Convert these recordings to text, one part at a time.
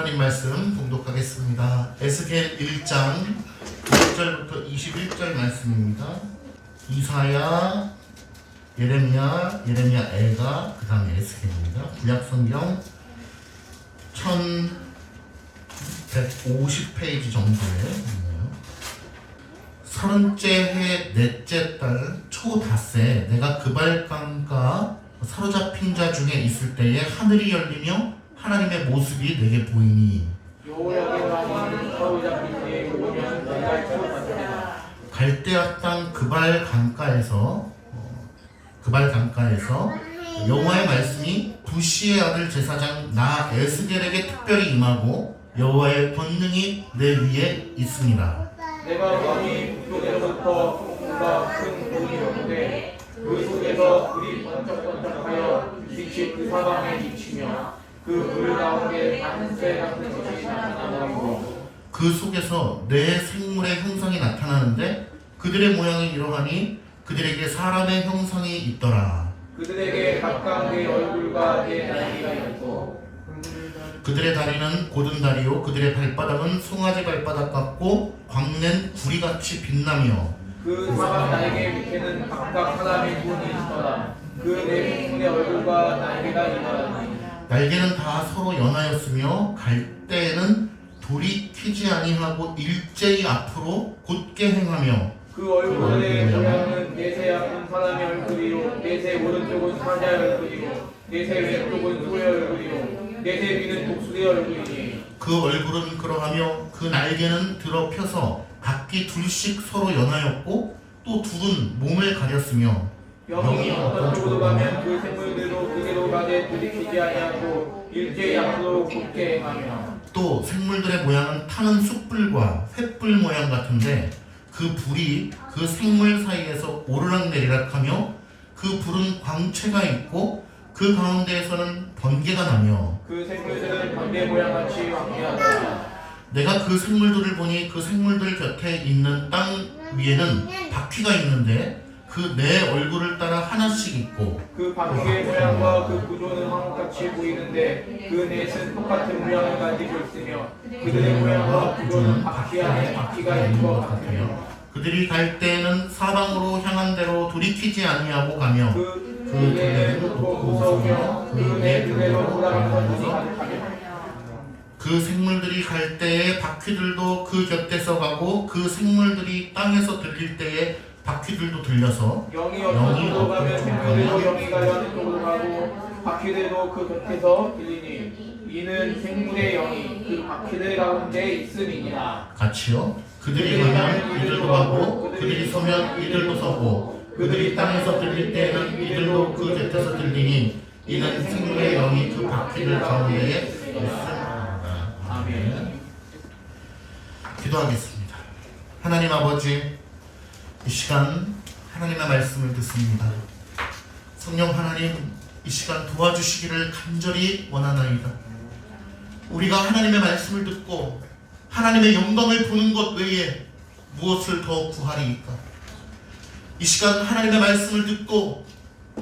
하나님 말씀 봉독하겠습니다. 에스겔 1장 9절부터 21절 말씀입니다. 이사야, 예레미야, 엘가, 그 다음에 에스겔입니다. 구약성경 1150페이지 정도에 있네요. 30째 해 넷째 달 초닷새 내가 그발강가 사로잡힌 자 중에 있을 때에 하늘이 열리며 하나님의 모습이 내게 보이니 갈대아 땅 그발 강가에서 여호와의 말씀이 부시의 아들 제사장 나 에스겔에게 특별히 임하고 여호와의 권능이 내 위에 있습니다. 내가 왕이 북쪽에서부터 뭔가 큰 불이 오는데 그 속에서 불이 번쩍번쩍하여 빛이 그 사방에 비치며 그 불 가운데 단새 같은 것이 나타나고 그 속에서 내 생물의 형상이 나타나는데 그들의 모양이 이러하니 그들에게 사람의 형상이 있더라. 그들에게 각각 내 얼굴과 내 다리가 있고 그들의 다리는 고든 다리요 그들의 발바닥은 송아지 발바닥 같고 광낸 구리같이 빛나며 그 사람 날개 밑에는 각각 사람의 눈이 있더라. 그 네 생물의 얼굴과 날개가 이러하니 날개는 다 서로 연하였으며 갈대에는 돌이 튀지 아니하고 일제히 앞으로 곧게 행하며 그 얼굴의 모양은 내세 앞은 사람의 얼굴이요 내세 오른쪽은 사자의 얼굴이요 내세 왼쪽은 소의 얼굴이요 내세 위는 독수리의 얼굴이니 그 얼굴은 그러하며 그 날개는 들어 펴서 각기 둘씩 서로 연하였고 또 둘은 몸을 가렸으며 영이 어떤 쪽으로 가면 그 생물들도 그대로 가되 들이키지 아니하고 일제히 앞으로 곧게 행하며 또 생물들의 모양은 타는 숯불과 횃불 모양 같은데 그 불이 그 생물 사이에서 오르락내리락하며 그 불은 광채가 있고 그 가운데에서는 번개가 나며 그 생물들은 번개 모양같이 왕래하더라. 내가 그 생물들을 보니 그 생물들 곁에 있는 땅 위에는 바퀴가 있는데 그 네 얼굴을 따라 하나씩 있고 그 바퀴의 모양과 그 구조는 황금같이 보이는데 그 넷은 똑같은 모양을 가지고 있으며 그들의 모양과 구조는 바퀴 안에 바퀴가 있는 것 같으며 그들이 갈 때에는 사방으로 향한 대로 돌이키지 아니하고 가며 그 둘레는 높고 무서우며 그네 둘레로 돌아가는 것이 가득하며 그 생물들이 갈 때에 바퀴들도 그 곁에서 가고 그 생물들이 땅에서 들릴 때에 바퀴들도 들려서 영이 어떤 쪽으로 가면 생물들도 영이 가려는 쪽으로 가고 바퀴들도 그 곁에서 들리니 이는 생물의 영이 그 바퀴들 가운데 있음이니라. 같이요. 그들이 가면 이들도 가고 그들이 서면 이들도 서고 그들이 땅에서 들릴 때에는 이들도 그 곁에서 들리니 이는 생물의 영이 그 바퀴들 가운데에 있음이니라. 아멘. 기도하겠습니다. 하나님 아버지, 이 시간 하나님의 말씀을 듣습니다. 성령 하나님, 이 시간 도와주시기를 간절히 원하나이다. 우리가 하나님의 말씀을 듣고 하나님의 영광을 보는 것 외에 무엇을 더 구하리이까? 이 시간 하나님의 말씀을 듣고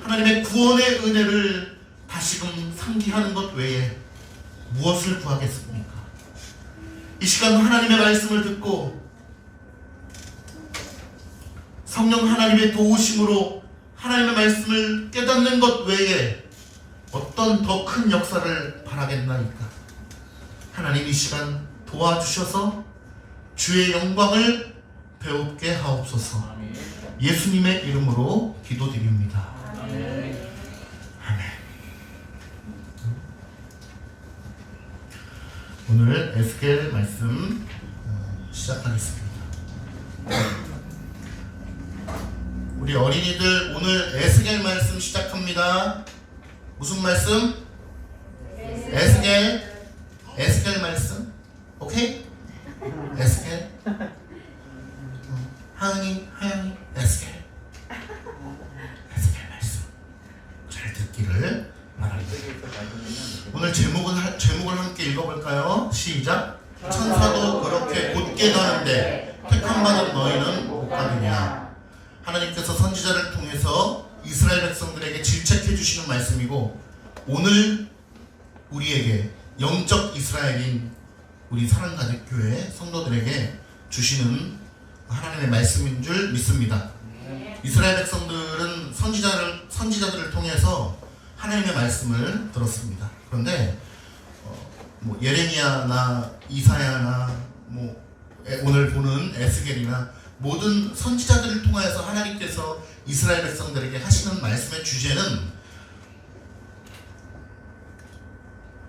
하나님의 구원의 은혜를 다시금 상기하는 것 외에 무엇을 구하겠습니까? 이 시간 하나님의 말씀을 듣고 성령 하나님의 도우심으로 하나님의 말씀을 깨닫는 것 외에 어떤 더 큰 역사를 바라겠나이까? 하나님 이 시간 도와주셔서 주의 영광을 배웁게 하옵소서. 예수님의 이름으로 기도드립니다. 아멘. 오늘 에스겔 말씀 시작하겠습니다. 우리 어린이들 오늘 에스겔 말씀 시작합니다. 무슨 말씀? 에스겔 말씀. 오케이? 에스겔. 하영이 에스겔 말씀 잘 듣기를 바랍니다. 오늘 제목을 함께 읽어볼까요? 시작. 천사도 그렇게 곧게 가는데 택함받은 너희는 못 가느냐. 하나님께서 선지자를 통해서 이스라엘 백성들에게 질책해 주시는 말씀이고 오늘 우리에게 영적 이스라엘인 우리 사랑가족교회 성도들에게 주시는 하나님의 말씀인 줄 믿습니다. 이스라엘 백성들은 선지자들을 통해서 하나님의 말씀을 들었습니다. 그런데 뭐 예레미야나 이사야나 뭐 오늘 보는 에스겔이나 모든 선지자들을 통하여서 하나님께서 이스라엘 백성들에게 하시는 말씀의 주제는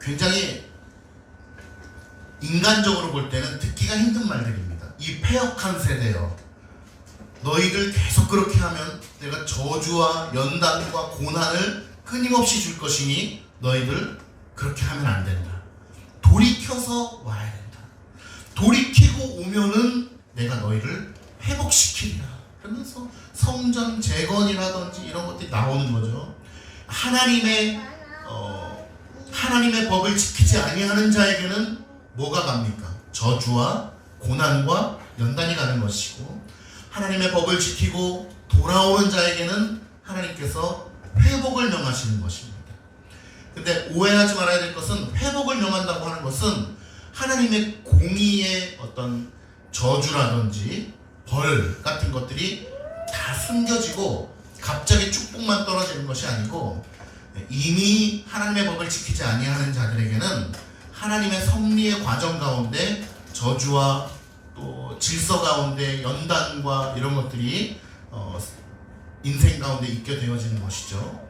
굉장히 인간적으로 볼 때는 듣기가 힘든 말들입니다. 이 패역한 세대여, 너희들 계속 그렇게 하면 내가 저주와 연단과 고난을 끊임없이 줄 것이니 너희들 그렇게 하면 안 된다. 돌이켜서 와야 된다. 돌이키고 오면은 내가 너희를 회복시키리라. 그러면서 성전 재건이라든지 이런 것들이 나오는 거죠. 하나님의 법을 지키지 아니하는 자에게는 뭐가 갑니까? 저주와 고난과 연단이 가는 것이고, 하나님의 법을 지키고 돌아오는 자에게는 하나님께서 회복을 명하시는 것입니다. 근데 오해하지 말아야 될 것은, 회복을 명한다고 하는 것은 하나님의 공의의 어떤 저주라든지 벌 같은 것들이 다 숨겨지고 갑자기 축복만 떨어지는 것이 아니고, 이미 하나님의 법을 지키지 아니하는 자들에게는 하나님의 섭리의 과정 가운데 저주와 또 질서 가운데 연단과 이런 것들이 인생 가운데 있게 되어지는 것이죠.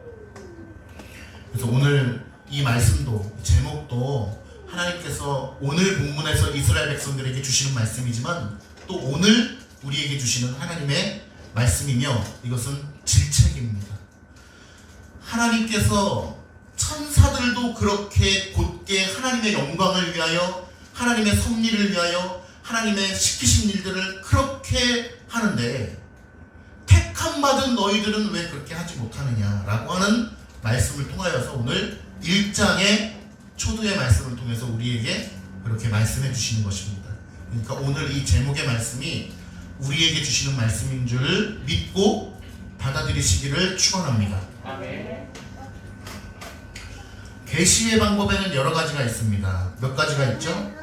그래서 오늘 이 말씀도, 제목도 하나님께서 오늘 본문에서 이스라엘 백성들에게 주시는 말씀이지만 또 오늘 우리에게 주시는 하나님의 말씀이며, 이것은 질책입니다. 하나님께서 천사들도 그렇게 곧게 하나님의 영광을 위하여, 하나님의 섭리를 위하여 하나님의 시키신 일들을 그렇게 하는데 택함 받은 너희들은 왜 그렇게 하지 못하느냐라고 하는 말씀을 통하여서 오늘 1장의 초두의 말씀을 통해서 우리에게 그렇게 말씀해 주시는 것입니다. 그러니까 오늘 이 제목의 말씀이 우리에게 주시는 말씀인 줄 믿고 받아들이시기를 축원합니다. 아멘. 계시의 방법에는 여러 가지가 있습니다. 몇 가지가 있죠?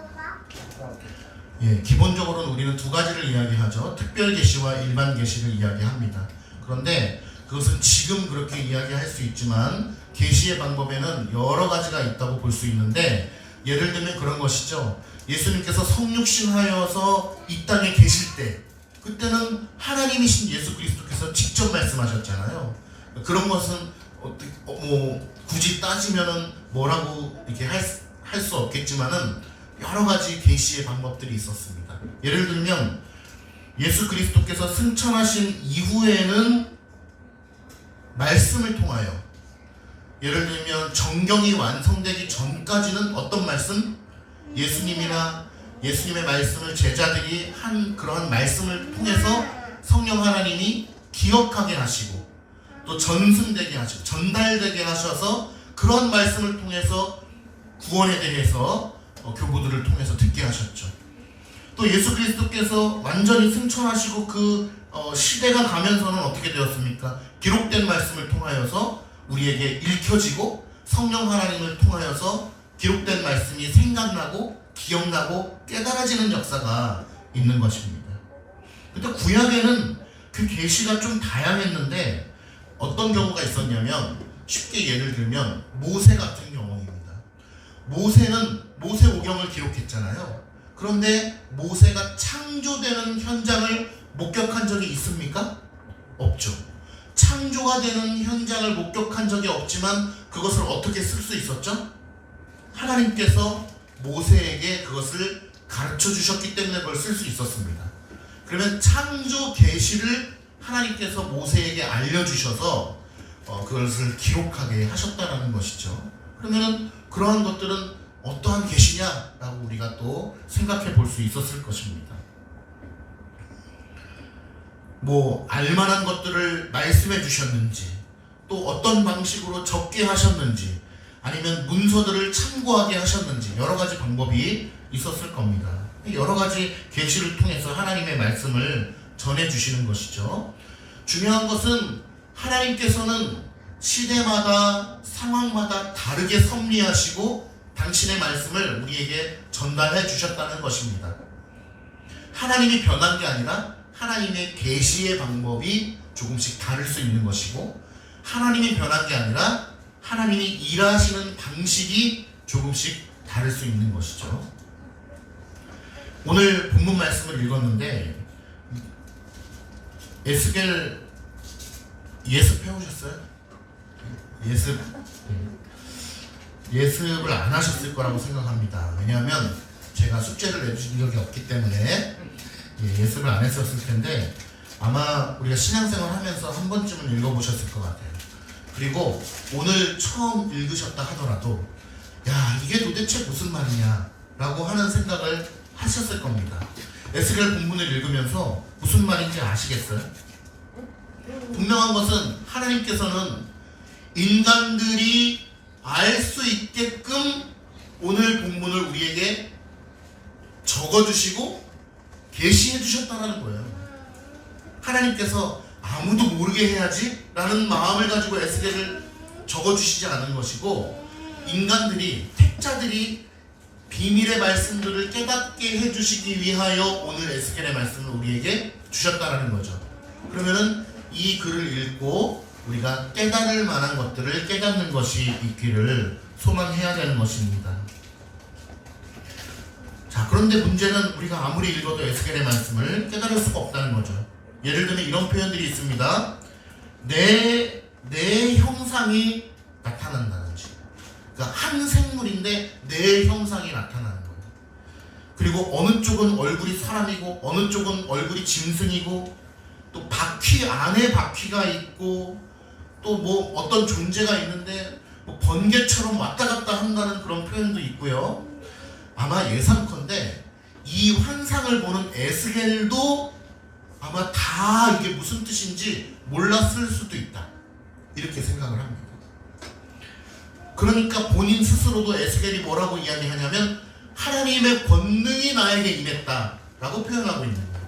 기본적으로는 우리는 두 가지를 이야기하죠. 특별 계시와 일반 계시를 이야기합니다. 그런데 그것은 지금 그렇게 이야기할 수 있지만 계시의 방법에는 여러 가지가 있다고 볼 수 있는데, 예를 들면 그런 것이죠. 예수님께서 성육신하여서 이 땅에 계실 때, 그때는 하나님이신 예수 그리스도께서 직접 말씀하셨잖아요. 그런 것은 굳이 따지면은 뭐라고 이렇게 할 수 없겠지만은 여러 가지 계시의 방법들이 있었습니다. 예를 들면 예수 그리스도께서 승천하신 이후에는 말씀을 통하여, 예를 들면 정경이 완성되기 전까지는 어떤 말씀? 예수님이나 예수님의 말씀을 제자들이 한 그러한 말씀을 통해서 성령 하나님이 기억하게 하시고 또 전승되게 하시고 전달되게 하셔서 그런 말씀을 통해서 구원에 대해서 교부들을 통해서 듣게 하셨죠. 또 예수 그리스도께서 완전히 승천하시고 그 시대가 가면서는 어떻게 되었습니까? 기록된 말씀을 통하여서 우리에게 읽혀지고 성령 하나님을 통하여서 기록된 말씀이 생각나고 기억나고 깨달아지는 역사가 있는 것입니다. 근데 구약에는 그 계시가 좀 다양했는데 어떤 경우가 있었냐면, 쉽게 예를 들면 모세 같은 경우입니다. 모세는 모세오경을 기록했잖아요. 그런데 모세가 창조되는 현장을 목격한 적이 있습니까? 없죠. 창조가 되는 현장을 목격한 적이 없지만 그것을 어떻게 쓸 수 있었죠? 하나님께서 모세에게 그것을 가르쳐 주셨기 때문에 그걸 쓸 수 있었습니다. 그러면 창조 계시를 하나님께서 모세에게 알려주셔서 그것을 기록하게 하셨다는 것이죠. 그러면 그러한 것들은 어떠한 계시냐라고 우리가 또 생각해 볼 수 있었을 것입니다. 알만한 것들을 말씀해 주셨는지, 또 어떤 방식으로 적게 하셨는지, 아니면 문서들을 참고하게 하셨는지 여러 가지 방법이 있었을 겁니다. 여러 가지 계시를 통해서 하나님의 말씀을 전해 주시는 것이죠. 중요한 것은 하나님께서는 시대마다 상황마다 다르게 섭리하시고 당신의 말씀을 우리에게 전달해 주셨다는 것입니다. 하나님이 변한 게 아니라 하나님의 계시의 방법이 조금씩 다를 수 있는 것이고, 하나님이 변한 게 아니라 하나님이 일하시는 방식이 조금씩 다를 수 있는 것이죠. 오늘 본문 말씀을 읽었는데 에스겔 예습 해오셨어요? 예습을 안 하셨을 거라고 생각합니다. 왜냐하면 제가 숙제를 내주신 적이 없기 때문에 예습을 안 했었을 텐데, 아마 우리가 신앙생활 하면서 한 번쯤은 읽어보셨을 것 같아요. 그리고 오늘 처음 읽으셨다 하더라도 야, 이게 도대체 무슨 말이냐 라고 하는 생각을 하셨을 겁니다. 에스겔 본문을 읽으면서 무슨 말인지 아시겠어요? 분명한 것은 하나님께서는 인간들이 알 수 있게끔 오늘 본문을 우리에게 적어주시고 계시해 주셨다는 거예요. 하나님께서 아무도 모르게 해야지 라는 마음을 가지고 에스겔을 적어주시지 않은 것이고, 인간들이, 택자들이 비밀의 말씀들을 깨닫게 해주시기 위하여 오늘 에스겔의 말씀을 우리에게 주셨다는 거죠. 그러면은 이 글을 읽고 우리가 깨달을 만한 것들을 깨닫는 것이 있기를 소망해야 되는 것입니다. 자, 그런데 문제는 우리가 아무리 읽어도 에스겔의 말씀을 깨달을 수가 없다는 거죠. 예를 들면 이런 표현들이 있습니다. 내 형상이 나타난다든지, 그러니까 한 생물인데 내 형상이 나타나는 거예요. 그리고 어느 쪽은 얼굴이 사람이고 어느 쪽은 얼굴이 짐승이고, 또 바퀴 안에 바퀴가 있고, 또 뭐 어떤 존재가 있는데 뭐 번개처럼 왔다 갔다 한다는 그런 표현도 있고요. 아마 예상컨대 이 환상을 보는 에스겔도 아마 다 이게 무슨 뜻인지 몰랐을 수도 있다, 이렇게 생각을 합니다. 그러니까 본인 스스로도 에스겔이 뭐라고 이야기하냐면 하나님의 권능이 나에게 임했다 라고 표현하고 있는 거예요.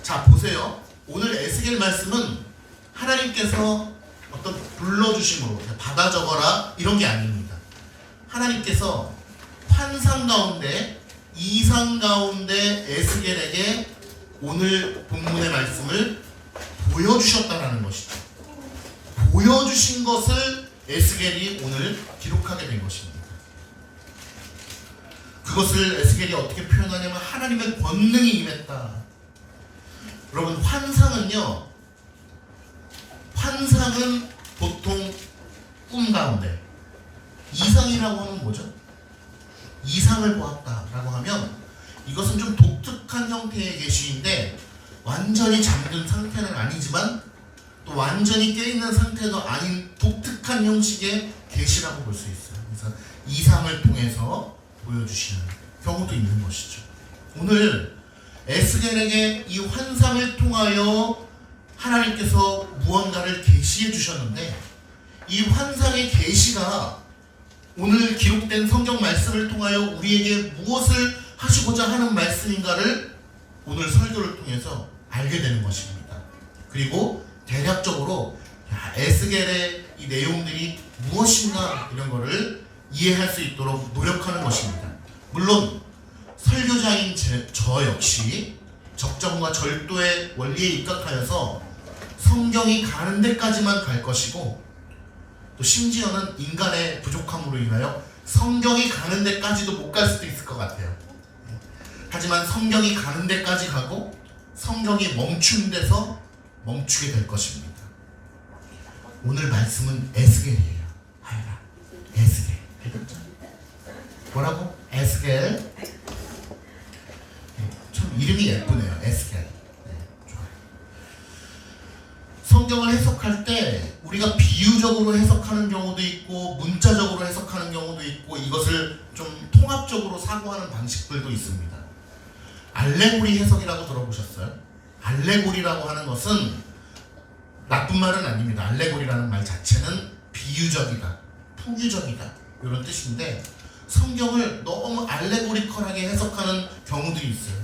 자, 보세요. 오늘 에스겔 말씀은 하나님께서 어떤 불러주심으로 받아 적어라 이런 게 아닙니다. 하나님께서 환상 가운데, 이상 가운데 에스겔에게 오늘 본문의 말씀을 보여주셨다라는 것이죠. 보여주신 것을 에스겔이 오늘 기록하게 된 것입니다. 그것을 에스겔이 어떻게 표현하냐면 하나님의 권능이 임했다. 여러분, 환상은 보통 꿈 가운데, 이상이라고 하면 뭐죠? 이상을 보았다라고 하면 이것은 좀 독특한 형태의 계시인데, 완전히 잠든 상태는 아니지만 또 완전히 깨있는 상태도 아닌 독특한 형식의 계시라고 볼 수 있어요. 그래서 이상을 통해서 보여주시는 경우도 있는 것이죠. 오늘 에스겔에게 이 환상을 통하여 하나님께서 무언가를 계시해 주셨는데, 이 환상의 계시가 오늘 기록된 성경 말씀을 통하여 우리에게 무엇을 하시고자 하는 말씀인가를 오늘 설교를 통해서 알게 되는 것입니다. 그리고 대략적으로 에스겔의 이 내용들이 무엇인가 이런 거를 이해할 수 있도록 노력하는 것입니다. 물론 설교자인 저 역시 적정과 절도의 원리에 입각하여서 성경이 가는 데까지만 갈 것이고, 또 심지어는 인간의 부족함으로 인하여 성경이 가는 데까지도 못 갈 수도 있을 것 같아요. 하지만 성경이 가는 데까지 가고 성경이 멈춘 데서 멈추게 될 것입니다. 오늘 말씀은 에스겔이에요. 하여라, 에스겔. 뭐라고? 에스겔. 참 이름이 예쁘네요. 에스겔. 좋아요. 성경을 해석할 때 우리가 비유적으로 해석하는 경우도 있고 문자적으로 해석하는 경우도 있고, 이것을 좀 통합적으로 사고하는 방식들도 있습니다. 알레고리 해석이라고 들어보셨어요? 알레고리라고 하는 것은 나쁜 말은 아닙니다. 알레고리라는 말 자체는 비유적이다, 풍유적이다 이런 뜻인데, 성경을 너무 알레고리컬하게 해석하는 경우들이 있어요.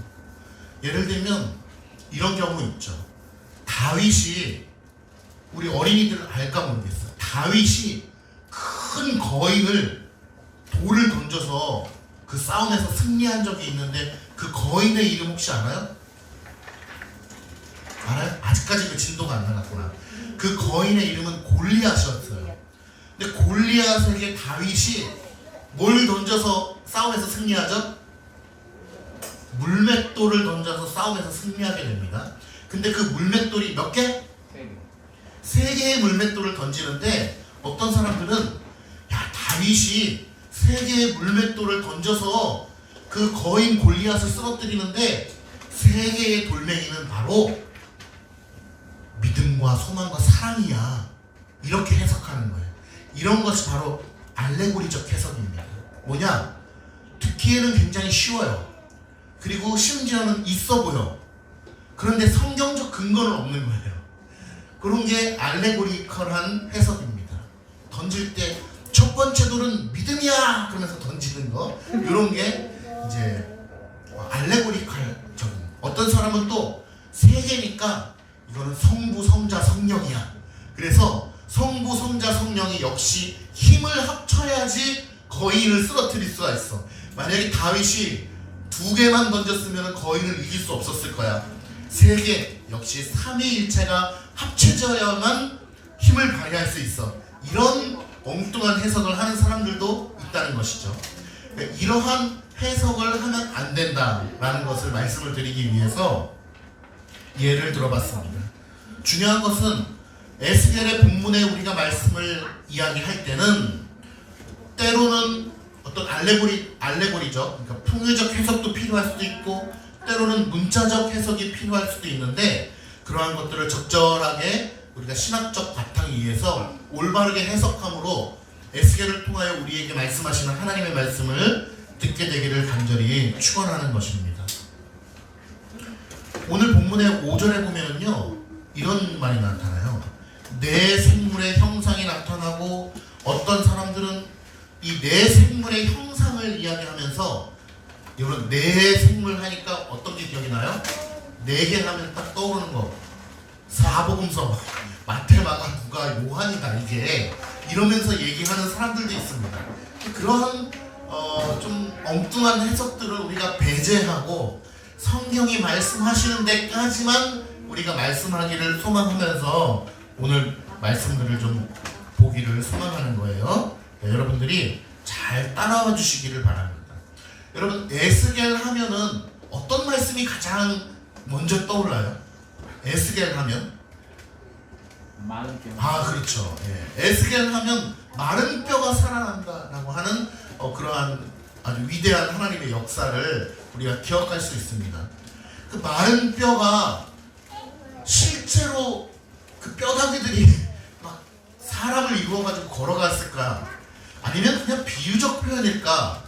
예를 들면 이런 경우 있죠. 다윗이, 우리 어린이들 알까 모르겠어요. 다윗이 큰 거인을 돌을 던져서 그 싸움에서 승리한 적이 있는데 그 거인의 이름 혹시 알아요? 알아요? 아직까지 그 진도가 안 나갔구나. 그 거인의 이름은 골리앗이었어요. 근데 골리앗에게 다윗이 뭘 던져서 싸움에서 승리하죠? 물맷돌을 던져서 싸움에서 승리하게 됩니다. 근데 그 물맷돌이 몇 개? 세 개의 물맷돌을 던지는데 어떤 사람들은 야, 다윗이 세 개의 물맷돌을 던져서 그 거인 골리앗을 쓰러뜨리는데 세 개의 돌멩이는 바로 믿음과 소망과 사랑이야, 이렇게 해석하는 거예요. 이런 것이 바로 알레고리적 해석입니다. 뭐냐? 듣기에는 굉장히 쉬워요. 그리고 심지어는 있어 보여. 그런데 성경적 근거는 없는 거예요. 그런 게 알레고리컬한 해석입니다. 던질 때 첫 번째 돌은 믿음이야 그러면서 던지는 거, 이런 게 이제 알레고리컬적인. 어떤 사람은 또 세 개니까 이거는 성부, 성자, 성령이야. 그래서 성부, 성자, 성령이 역시 힘을 합쳐야지 거인을 쓰러뜨릴 수가 있어. 만약에 다윗이 두 개만 던졌으면 거인을 이길 수 없었을 거야. 세 개, 역시 삼위일체가 합쳐져야만 힘을 발휘할 수 있어. 이런 엉뚱한 해석을 하는 사람들도 있다는 것이죠. 그러니까 이러한 해석을 하면 안 된다라는 것을 말씀을 드리기 위해서 예를 들어봤습니다. 중요한 것은 에스겔의 본문에 우리가 말씀을 이야기할 때는 때로는 어떤 알레고리죠. 그러니까 풍유적 해석도 필요할 수도 있고 때로는 문자적 해석이 필요할 수도 있는데, 그러한 것들을 적절하게 우리가 신학적 바탕 위에서 올바르게 해석함으로 에스겔을 통하여 우리에게 말씀하시는 하나님의 말씀을 듣게 되기를 간절히 축원하는 것입니다. 오늘 본문의 5절에 보면은요, 이런 말이 나타나요. 내 생물의 형상이 나타나고, 어떤 사람들은 이 내 생물의 형상을 이야기하면서, 여러분 내 생물 하니까 어떤 게 기억이 나요? 네 개 하면 딱 떠오르는 거. 사복음서, 마태, 마가, 누가, 요한이다 이게, 이러면서 얘기하는 사람들도 있습니다. 그러한 좀 엉뚱한 해석들을 우리가 배제하고 성경이 말씀하시는 데까지만 우리가 말씀하기를 소망하면서 오늘 말씀들을 좀 보기를 소망하는 거예요. 네, 여러분들이 잘 따라와 주시기를 바랍니다. 여러분 에스겔 하면은 어떤 말씀이 가장 먼저 떠올라요? 에스겔 하면? 마른 뼈. 그렇죠. 예. 에스겔 하면 마른 뼈가 살아난다라고 하는 그러한 아주 위대한 하나님의 역사를 우리가 기억할 수 있습니다. 그 마른 뼈가 실제로 그 뼈다귀들이 막 사람을 이루어가지고 걸어갔을까? 아니면 그냥 비유적 표현일까?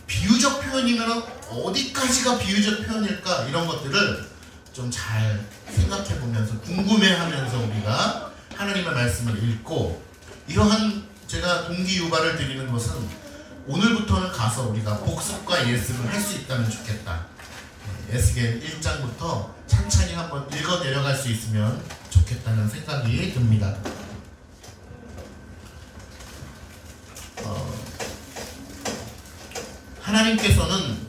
비유적 표현이면 어디까지가 비유적 표현일까? 이런 것들을 좀 잘 생각해 보면서 궁금해하면서 우리가 하나님의 말씀을 읽고, 이러한 제가 동기 유발을 드리는 것은 오늘부터는 가서 우리가 복습과 예습을 할 수 있다면 좋겠다. 에스겔 1장부터 찬찬히 한번 읽어 내려갈 수 있으면 좋겠다는 생각이 듭니다. 하나님께서는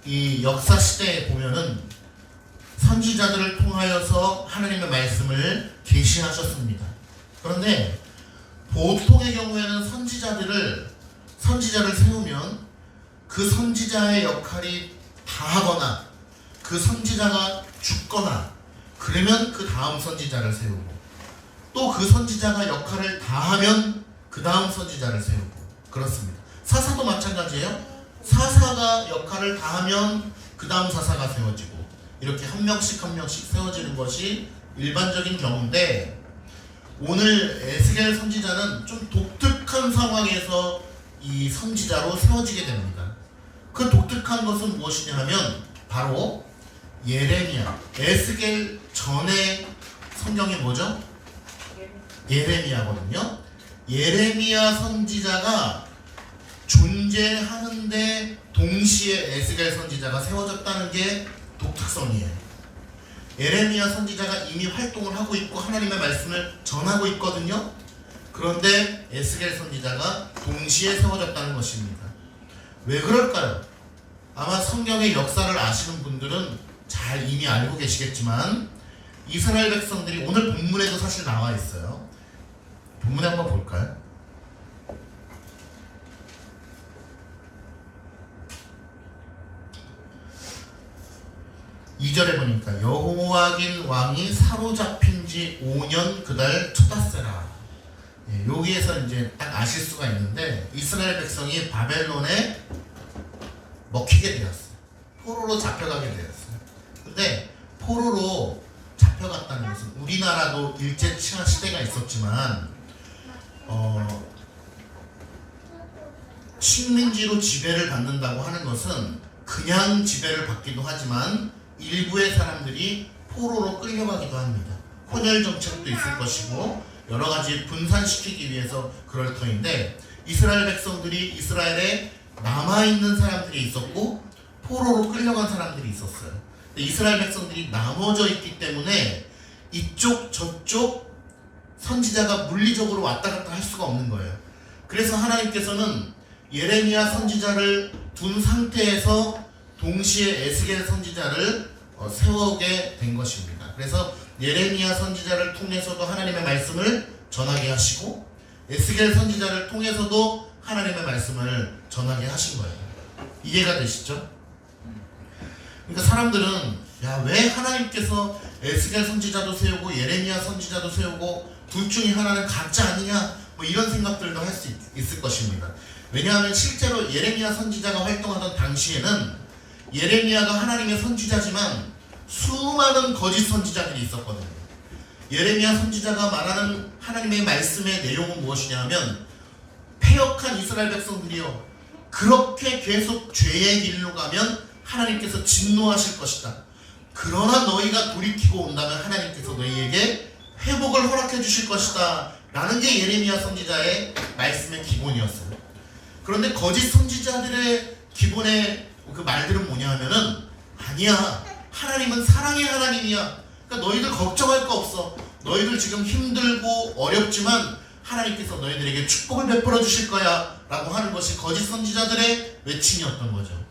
이 역사 시대에 보면은 선지자들을 통하여서 하나님의 말씀을 계시하셨습니다. 그런데 보통의 경우에는 선지자를 세우면 그 선지자의 역할이 다하거나 그 선지자가 죽거나 그러면 그 다음 선지자를 세우고, 또 그 선지자가 역할을 다하면 그 다음 선지자를 세우고, 그렇습니다. 사사도 마찬가지예요. 사사가 역할을 다하면 그 다음 사사가 세워지고, 이렇게 한 명씩 세워지는 것이 일반적인 경우인데, 오늘 에스겔 선지자는 좀 독특한 상황에서 이 선지자로 세워지게 됩니다. 그 독특한 것은 무엇이냐 하면 바로 예레미야. 에스겔 전에 성경이 뭐죠? 예레미야거든요. 예레미야 선지자가 존재하는데 동시에 에스겔 선지자가 세워졌다는 게 독특성이에요. 예레미야 선지자가 이미 활동을 하고 있고 하나님의 말씀을 전하고 있거든요. 그런데 에스겔 선지자가 동시에 세워졌다는 것입니다. 왜 그럴까요? 아마 성경의 역사를 아시는 분들은 잘 이미 알고 계시겠지만 이스라엘 백성들이 오늘 본문에도 사실 나와 있어요. 본문에 한번 볼까요? 이 절에 보니까 여호와긴 왕이 사로잡힌 지 5년 그달 초다세라. 여기에서 이제 딱 아실 수가 있는데 이스라엘 백성이 바벨론에 먹히게 되었어요. 포로로 잡혀가게 되었어요. 근데 포로로 잡혀갔다는 것은 우리나라도 일제 치하 시대가 있었지만 식민지로 지배를 받는다고 하는 것은 그냥 지배를 받기도 하지만 일부의 사람들이 포로로 끌려가기도 합니다. 혼혈 정책도 있을 것이고 여러 가지 분산시키기 위해서 그럴 터인데 이스라엘 백성들이 이스라엘에 남아있는 사람들이 있었고 포로로 끌려간 사람들이 있었어요. 근데 이스라엘 백성들이 나눠져 있기 때문에 이쪽 저쪽 선지자가 물리적으로 왔다 갔다 할 수가 없는 거예요. 그래서 하나님께서는 예레미야 선지자를 둔 상태에서 동시에 에스겔 선지자를 세우게 된 것입니다. 그래서 예레미야 선지자를 통해서도 하나님의 말씀을 전하게 하시고 에스겔 선지자를 통해서도 하나님의 말씀을 전하게 하신 거예요. 이해가 되시죠? 그러니까 사람들은 야, 왜 하나님께서 에스겔 선지자도 세우고 예레미야 선지자도 세우고 둘 중에 하나는 가짜 아니냐 뭐 이런 생각들도 할 수 있을 것입니다. 왜냐하면 실제로 예레미야 선지자가 활동하던 당시에는 예레미야가 하나님의 선지자지만 수많은 거짓 선지자들이 있었거든요. 예레미야 선지자가 말하는 하나님의 말씀의 내용은 무엇이냐 하면 패역한 이스라엘 백성들이요 그렇게 계속 죄의 길로 가면 하나님께서 진노하실 것이다. 그러나 너희가 돌이키고 온다면 하나님께서 너희에게 회복을 허락해 주실 것이다 라는 게 예레미야 선지자의 말씀의 기본이었어요. 그런데 거짓 선지자들의 기본의 그 말들은 뭐냐 하면은 아니야, 하나님은 사랑의 하나님이야. 그러니까 너희들 걱정할 거 없어. 너희들 지금 힘들고 어렵지만 하나님께서 너희들에게 축복을 베풀어 주실 거야 라고 하는 것이 거짓 선지자들의 외침이었던 거죠.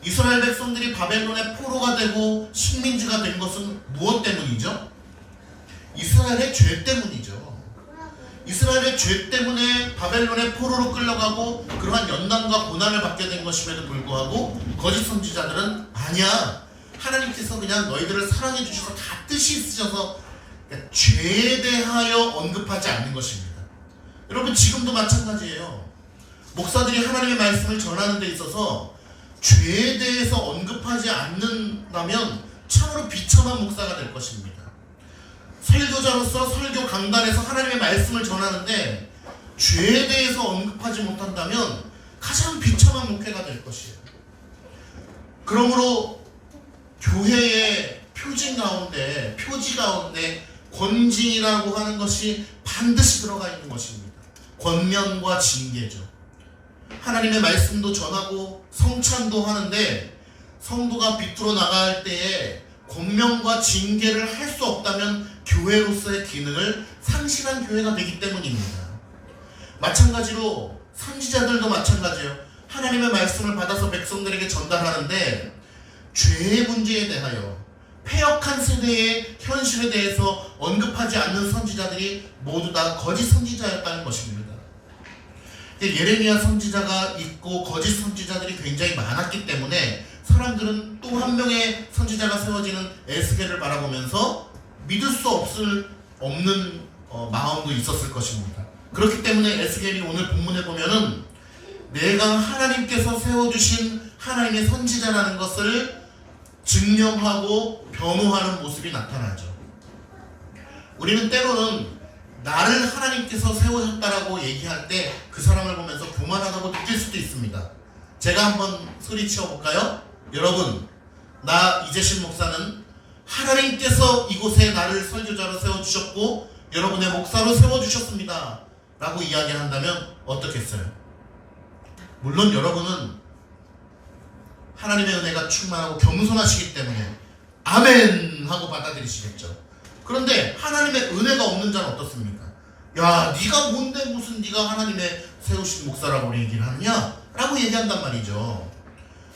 이스라엘 백성들이 바벨론의 포로가 되고 식민지가 된 것은 무엇 때문이죠? 이스라엘의 죄 때문이죠. 이스라엘의 죄 때문에 바벨론의 포로로 끌려가고 그러한 연단과 고난을 받게 된 것임에도 불구하고 거짓 선지자들은 아니야, 하나님께서 그냥 너희들을 사랑해 주셔서 다 뜻이 있으셔서 그러니까 죄에 대하여 언급하지 않는 것입니다. 여러분 지금도 마찬가지예요. 목사들이 하나님의 말씀을 전하는 데 있어서 죄에 대해서 언급하지 않는다면 참으로 비참한 목사가 될 것입니다. 설교자로서 설교 강단에서 하나님의 말씀을 전하는데 죄에 대해서 언급하지 못한다면 가장 비참한 목회가 될 것이에요. 그러므로 교회의 표지 가운데 권징이라고 하는 것이 반드시 들어가 있는 것입니다. 권면과 징계죠. 하나님의 말씀도 전하고 성찬도 하는데 성도가 비틀어 나갈 때에 권면과 징계를 할 수 없다면 교회로서의 기능을 상실한 교회가 되기 때문입니다. 마찬가지로 선지자들도 마찬가지예요. 하나님의 말씀을 받아서 백성들에게 전달하는데 죄의 문제에 대하여 패역한 세대의 현실에 대해서 언급하지 않는 선지자들이 모두 다 거짓 선지자였다는 것입니다. 예레미야 선지자가 있고 거짓 선지자들이 굉장히 많았기 때문에 사람들은 또 한 명의 선지자가 세워지는 에스겔을 바라보면서 믿을 수 없는 마음도 있었을 것입니다. 그렇기 때문에 에스겔이 오늘 본문에 보면은 내가 하나님께서 세워주신 하나님의 선지자라는 것을 증명하고 변호하는 모습이 나타나죠. 우리는 때로는 나를 하나님께서 세우셨다라고 얘기할 때 그 사람을 보면서 교만하다고 느낄 수도 있습니다. 제가 한번 소리치어 볼까요? 여러분, 나 이재신 목사는 하나님께서 이곳에 나를 설교자로 세워주셨고 여러분의 목사로 세워주셨습니다 라고 이야기한다면 어떻겠어요? 물론 여러분은 하나님의 은혜가 충만하고 겸손하시기 때문에 아멘 하고 받아들이시겠죠. 그런데 하나님의 은혜가 없는 자는 어떻습니까? 야, 네가 뭔데 무슨 네가 하나님의 세우신 목사라고 얘기를 하느냐? 라고 얘기한단 말이죠.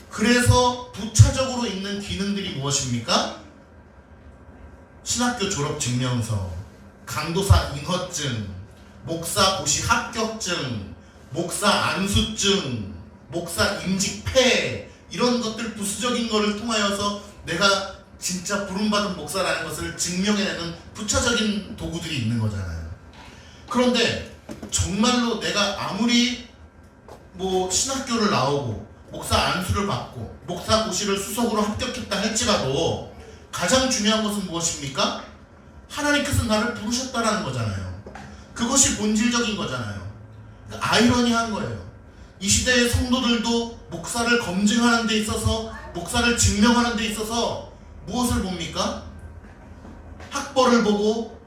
그래서 부차적으로 있는 기능들이 무엇입니까? 신학교 졸업 증명서, 강도사 인허증, 목사 고시 합격증, 목사 안수증, 목사 임직패, 이런 것들 부수적인 것을 통하여서 내가 진짜 부름받은 목사라는 것을 증명해내는 부차적인 도구들이 있는 거잖아요. 그런데 정말로 내가 아무리 뭐 신학교를 나오고 목사 안수를 받고 목사 고시를 수석으로 합격했다 할지라도 가장 중요한 것은 무엇입니까? 하나님께서 나를 부르셨다라는 거잖아요. 그것이 본질적인 거잖아요. 그러니까 아이러니한 거예요. 이 시대의 성도들도 목사를 검증하는 데 있어서, 목사를 증명하는 데 있어서 무엇을 봅니까? 학벌을 보고,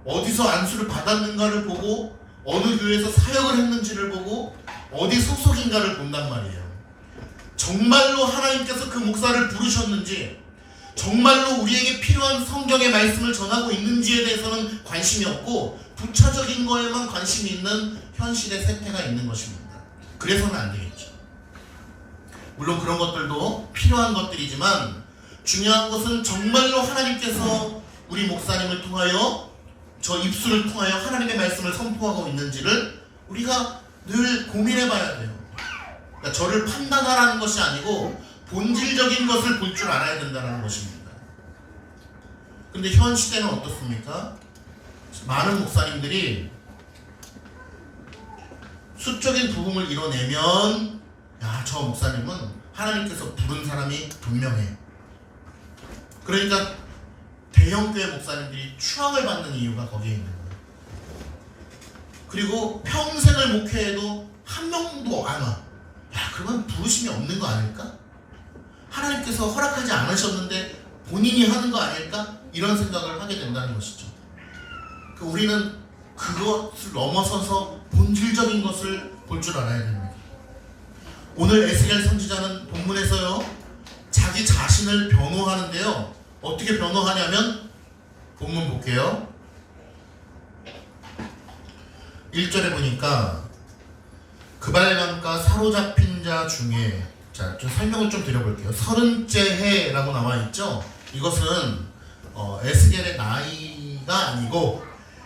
어디서 안수를 받았는가를 보고, 어느 교회에서 사역을 했는지를 보고, 어디 소속인가를 본단 말이에요. 정말로 하나님께서 그 목사를 부르셨는지, 정말로 우리에게 필요한 성경의 말씀을 전하고 있는지에 대해서는 관심이 없고 부차적인 거에만 관심이 있는 현실의 세태가 있는 것입니다. 그래서는 안 되겠죠. 물론 그런 것들도 필요한 것들이지만 중요한 것은 정말로 하나님께서 우리 목사님을 통하여, 저 입술을 통하여 하나님의 말씀을 선포하고 있는지를 우리가 늘 고민해 봐야 돼요. 그러니까 저를 판단하라는 것이 아니고 본질적인 것을 볼 줄 알아야 된다는 것입니다. 근데 현 시대는 어떻습니까? 많은 목사님들이 수적인 부흥을 이뤄내면, 야, 저 목사님은 하나님께서 부른 사람이 분명해. 그러니까 대형교회 목사님들이 추앙을 받는 이유가 거기에 있는 거예요. 그리고 평생을 목회해도 한 명도 안 와. 야, 그러면 부르심이 없는 거 아닐까? 하나님께서 허락하지 않으셨는데 본인이 하는 거 아닐까? 이런 생각을 하게 된다는 것이죠. 우리는 그것을 넘어서서 본질적인 것을 볼 줄 알아야 됩니다. 오늘 에스겔 선지자는 본문에서요, 자기 자신을 변호하는데요, 어떻게 변호하냐면 본문 볼게요. 1절에 보니까 그발강가 사로잡힌 자 중에, 자, 좀 설명을 좀 드려볼게요. 30째 해라고 나와 있죠. 이것은 에스겔의 나이가 아니고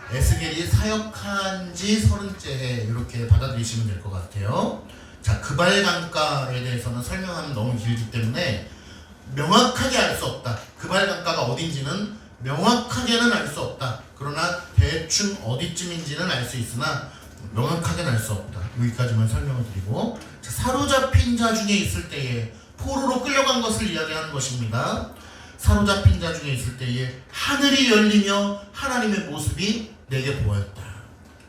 에스겔이 사역한 지 30째 해, 이렇게 받아들이시면 될 것 같아요. 자, 그발강가에 대해서는 설명하면 너무 길기 때문에 명확하게 알 수 없다. 그발강가가 어딘지는 명확하게는 알 수 없다. 그러나 대충 어디쯤인지는 알 수 있으나 명확하게는 알 수 없다. 여기까지만 설명을 드리고, 자, 사로잡힌 자 중에 있을 때에, 포로로 끌려간 것을 이야기하는 것입니다. 사로잡힌 자 중에 있을 때에 하늘이 열리며 하나님의 모습이 내게 보였다.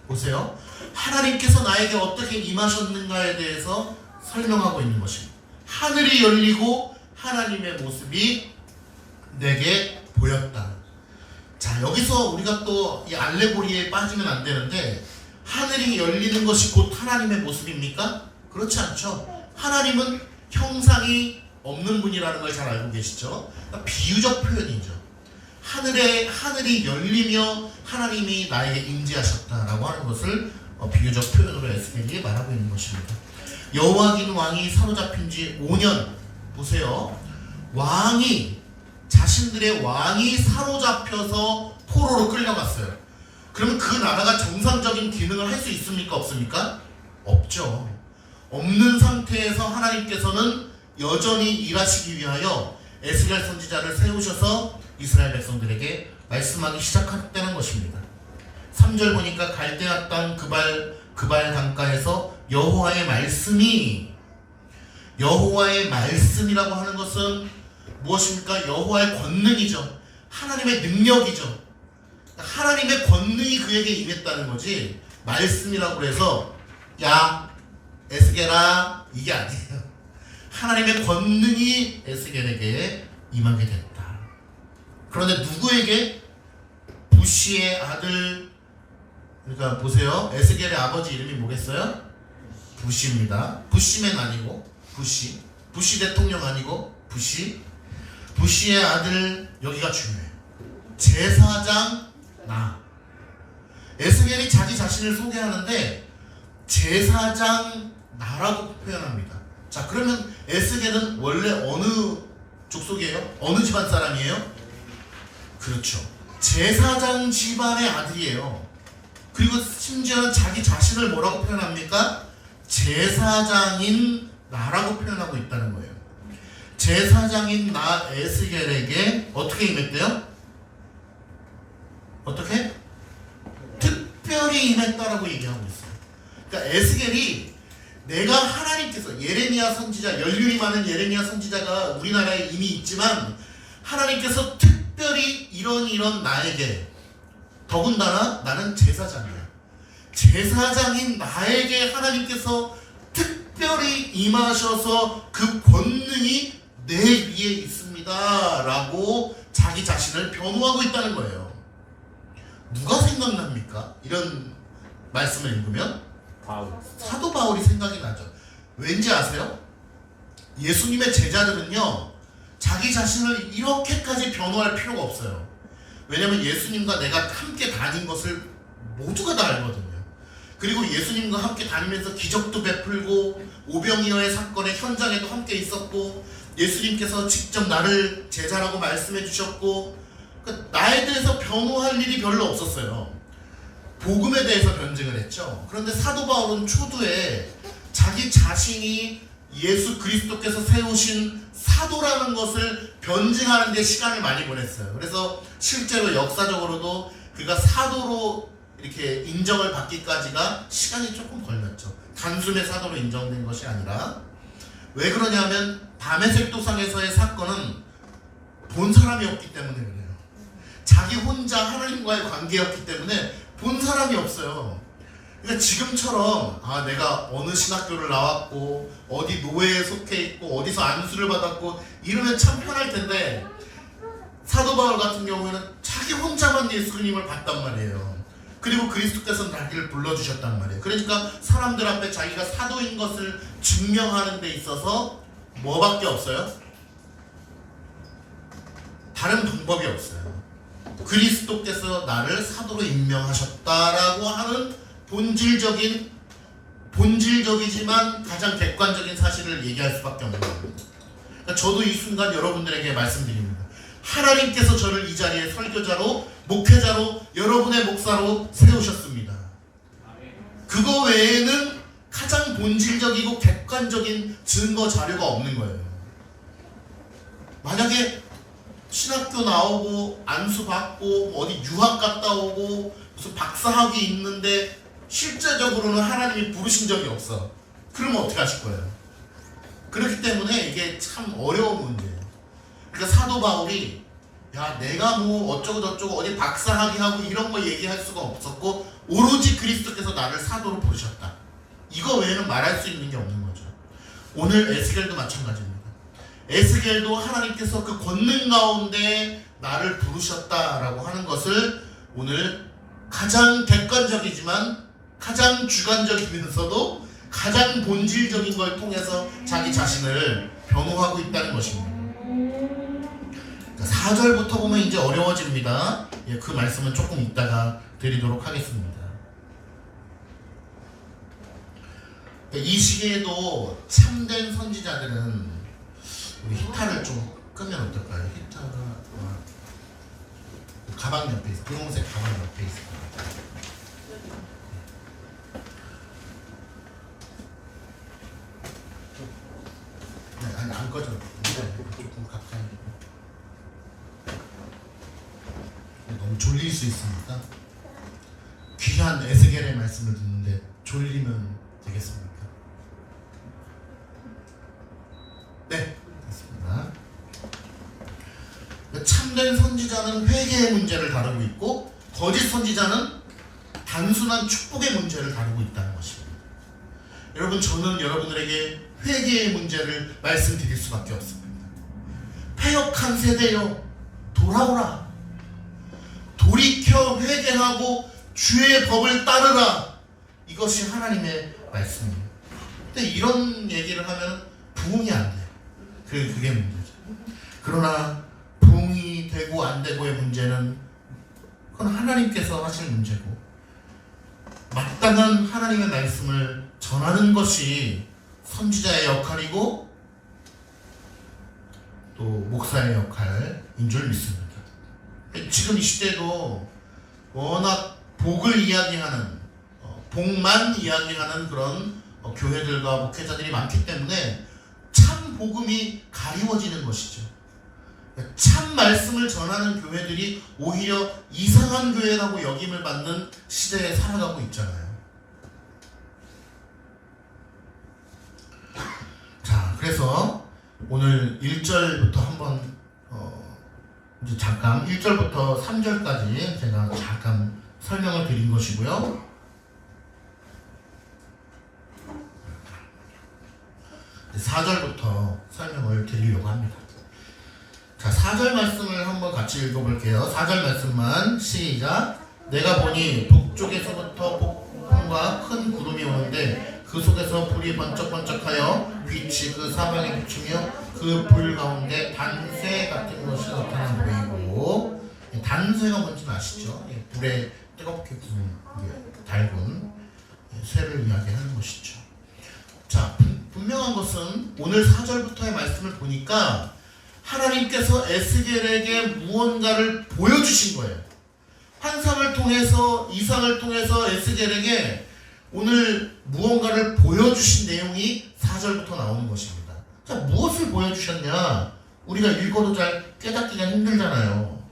보세요. 하나님께서 나에게 어떻게 임하셨는가에 대해서 설명하고 있는 것입니다. 하늘이 열리고 하나님의 모습이 내게 보였다. 자, 여기서 우리가 또 이 알레고리에 빠지면 안 되는데, 하늘이 열리는 것이 곧 하나님의 모습입니까? 그렇지 않죠. 하나님은 형상이 없는 분이라는 걸 잘 알고 계시죠? 그러니까 비유적 표현이죠. 하늘이 열리며 하나님이 나에게 임재하셨다라고 하는 것을 비유적 표현으로 에스겔이 말하고 있는 것입니다. 여호와긴 왕이 사로잡힌 지 5년, 보세요. 자신들의 왕이 사로잡혀서 포로로 끌려갔어요. 그러면 그 나라가 정상적인 기능을 할 수 있습니까? 없습니까? 없죠. 없는 상태에서 하나님께서는 여전히 일하시기 위하여 에스겔 선지자를 세우셔서 이스라엘 백성들에게 말씀하기 시작했다는 것입니다. 3절 보니까 갈대아 땅 그발 강가에서 여호와의 말씀이라고 하는 것은 무엇입니까? 여호와의 권능이죠. 하나님의 능력이죠. 하나님의 권능이 그에게 임했다는 거지, 말씀이라고 해서 야 에스겔아 이게 아니에요. 하나님의 권능이 에스겔에게 임하게 됐다. 그런데 누구에게? 부시의 아들, 그러니까 보세요. 에스겔의 아버지 이름이 뭐겠어요? 부시입니다. 부시맨 아니고 부시 대통령 아니고 부시의 아들, 여기가 중요해요. 제사장 에스겔이 자기 자신을 소개하는데 제사장 나라고 표현합니다. 자, 그러면 에스겔은 원래 어느 족속이에요? 어느 집안 사람이에요? 그렇죠. 제사장 집안의 아들이에요. 그리고 심지어 자기 자신을 뭐라고 표현합니까? 제사장인 나라고 표현하고 있다는 거예요. 제사장인 나 에스겔에게 어떻게 임했대요? 어떻게? 특별히 임했다라고 얘기하고 있어요. 그러니까 에스겔이 내가 하나님께서 예레미야 선지자, 연륜이 많은 예레미야 선지자가 우리나라에 이미 있지만 하나님께서 특별히 이런 나에게, 더군다나 나는 제사장이야, 제사장인 나에게 하나님께서 특별히 임하셔서 그 권능이 내 위에 있습니다 라고 자기 자신을 변호하고 있다는 거예요. 누가 생각납니까? 이런 말씀을 읽으면 사도 바울이 생각이 나죠. 왠지 아세요? 예수님의 제자들은요, 자기 자신을 이렇게까지 변호할 필요가 없어요. 왜냐면 예수님과 내가 함께 다닌 것을 모두가 다 알거든요. 그리고 예수님과 함께 다니면서 기적도 베풀고 오병이어의 사건의 현장에도 함께 있었고 예수님께서 직접 나를 제자라고 말씀해 주셨고, 그러니까 나에 대해서 변호할 일이 별로 없었어요. 복음에 대해서 변증을 했죠. 그런데 사도 바울은 초두에 자기 자신이 예수 그리스도께서 세우신 사도라는 것을 변증하는 데 시간을 많이 보냈어요. 그래서 실제로 역사적으로도 그가 사도로 이렇게 인정을 받기까지가 시간이 조금 걸렸죠. 단순히 사도로 인정된 것이 아니라. 왜 그러냐면 다메섹 도상에서의 사건은 본 사람이 없기 때문에 그래요. 자기 혼자 하나님과의 관계였기 때문에 본 사람이 없어요. 그러니까 지금처럼 내가 어느 신학교를 나왔고 어디 노회에 속해 있고 어디서 안수를 받았고 이러면 참 편할 텐데, 사도 바울 같은 경우에는 자기 혼자만 예수님을 봤단 말이에요. 그리고 그리스도께서 나를 불러주셨단 말이에요. 그러니까 사람들 앞에 자기가 사도인 것을 증명하는 데 있어서 뭐밖에 없어요? 다른 방법이 없어요. 그리스도께서 나를 사도로 임명하셨다라고 하는 본질적이지만 가장 객관적인 사실을 얘기할 수밖에 없는 겁니다. 그러니까 저도 이 순간 여러분들에게 말씀드립니다. 하나님께서 저를 이 자리에 설교자로, 목회자로, 여러분의 목사로 세우셨습니다. 그거 외에는 가장 본질적이고 객관적인 증거 자료가 없는 거예요. 만약에 신학교 나오고 안수 받고 어디 유학 갔다 오고 무슨 박사학위 있는데 실제적으로는 하나님이 부르신 적이 없어. 그러면 어떻게 하실 거예요? 그렇기 때문에 이게 참 어려운 문제예요. 그러니까 사도 바울이 내가 뭐 어쩌고 저쩌고 어디 박사학위 하고 이런 거 얘기할 수가 없었고 오로지 그리스도께서 나를 사도로 부르셨다. 이거 외에는 말할 수 있는 게 없는 거죠. 오늘 에스겔도 마찬가지입니다. 에스겔도 하나님께서 그 권능 가운데 나를 부르셨다라고 하는 것을 오늘 가장 객관적이지만 가장 주관적이면서도 가장 본질적인 걸 통해서 자기 자신을 변호하고 있다는 것입니다. 4절부터 보면 이제 어려워집니다. 그 말씀은 조금 이따가 드리도록 하겠습니다. 이 시기에도 참된 선지자들은 우리 히타를 좀 끄면 어떨까요? 히타가 가방 옆에 있어. 분홍색 가방 옆에 있어. 아니 안 꺼져. 조금 가까이. 너무 졸릴 수 있습니다. 귀한 에스겔의 말씀을 듣는데 졸리면 되겠습니까? 네, 됐습니다. 참된 선지자는 회개의 문제를 다루고 있고 거짓 선지자는 단순한 축복의 문제를 다루고 있다는 것입니다. 여러분, 저는 여러분들에게 회개의 문제를 말씀드릴 수밖에 없습니다. 패역한 세대여 돌아오라. 돌이켜 회개하고 주의 법을 따르라. 이것이 하나님의 말씀입니다. 근데 이런 얘기를 하면 부응이 안 돼요. 그게 문제죠. 그러나 부응이 되고 안 되고의 문제는 그건 하나님께서 하실 문제고, 마땅한 하나님의 말씀을 전하는 것이 선지자의 역할이고 또 목사의 역할인 줄 믿습니다. 지금 이 시대도 워낙 복을 이야기하는 복만 이야기하는 그런 교회들과 목회자들이 많기 때문에 참 복음이 가리워지는 것이죠. 참 말씀을 전하는 교회들이 오히려 이상한 교회라고 여김을 받는 시대에 살아가고 있잖아요. 자, 그래서 오늘 1절부터 한번 이제 잠깐 1절부터 3절까지 제가 잠깐 설명을 드린 것이고요. 4절부터 설명을 드리려고 합니다. 자, 4절 말씀을 한번 같이 읽어볼게요. 4절 말씀만 시작. 내가 보니 북쪽에서부터 폭풍과 큰 구름이 오는데 그 속에서 불이 번쩍번쩍하여 빛이 그 사방에 비추며 그 불 가운데 단쇠 같은 것이 나타나 보이고, 단쇠가 뭔지는 아시죠? 불에 뜨겁게 달군 쇠를 이야기하는 것이죠. 자, 분명한 것은 오늘 4절부터의 말씀을 보니까 하나님께서 에스겔에게 무언가를 보여주신 거예요. 환상을 통해서, 이상을 통해서 에스겔에게 오늘 무언가를 보여주신 내용이 4절부터 나오는 것입니다. 자, 무엇을 보여주셨냐? 우리가 읽어도 잘 깨닫기가 힘들잖아요.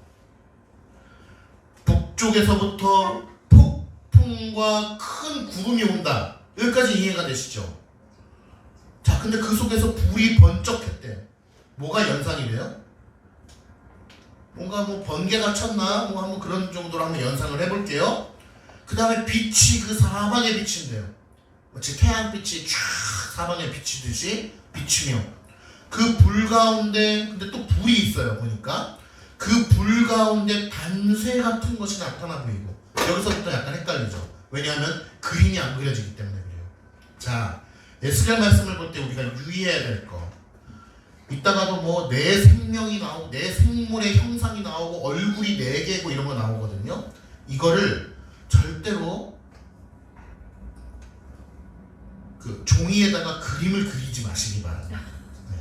북쪽에서부터 폭풍과 큰 구름이 온다. 여기까지 이해가 되시죠? 자, 근데 그 속에서 불이 번쩍했대. 뭐가 연상이 돼요? 뭔가 뭐 번개가 쳤나? 뭐 한번 그런 정도로 한번 연상을 해볼게요. 그 다음에 빛이 그 사방에 비친대요. 마치 태양빛이 쫙 사방에 비치듯이 비치며 그 불 가운데, 근데 또 불이 있어요. 보니까 그 불 가운데 단쇠 같은 것이 나타나 보이고, 여기서부터 약간 헷갈리죠. 왜냐하면 그림이 안 그려지기 때문에 그래요. 자, 에스겔 말씀을 볼 때 우리가 유의해야 될 거, 이따가도 뭐 내 생명이 나오고 내 생물의 형상이 나오고 얼굴이 4개고 이런 거 나오거든요. 이거를 절대로 그 종이에다가 그림을 그리지 마시기 바랍니다. 네.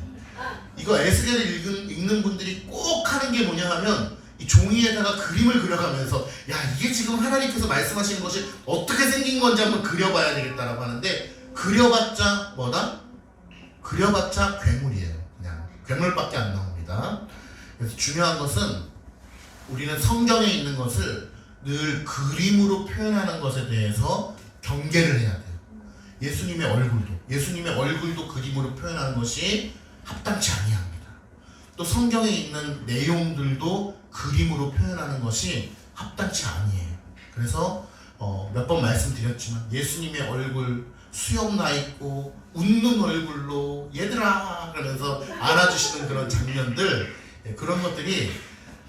이거 에스겔을 읽는 분들이 꼭 하는 게 뭐냐 하면 이 종이에다가 그림을 그려가면서 야, 이게 지금 하나님께서 말씀하시는 것이 어떻게 생긴 건지 한번 그려봐야 되겠다라고 하는데, 그려봤자 뭐다? 그려봤자 괴물이에요. 그냥 괴물밖에 안 나옵니다. 그래서 중요한 것은 우리는 성경에 있는 것을 늘 그림으로 표현하는 것에 대해서 경계를 해야 돼요. 예수님의 얼굴도 그림으로 표현하는 것이 합당치 아니합니다. 또 성경에 있는 내용들도 그림으로 표현하는 것이 합당치 아니에요. 그래서 몇 번 말씀드렸지만 예수님의 얼굴 수염 나 있고 웃는 얼굴로 얘들아 그러면서 안아주시는 그런 장면들, 그런 것들이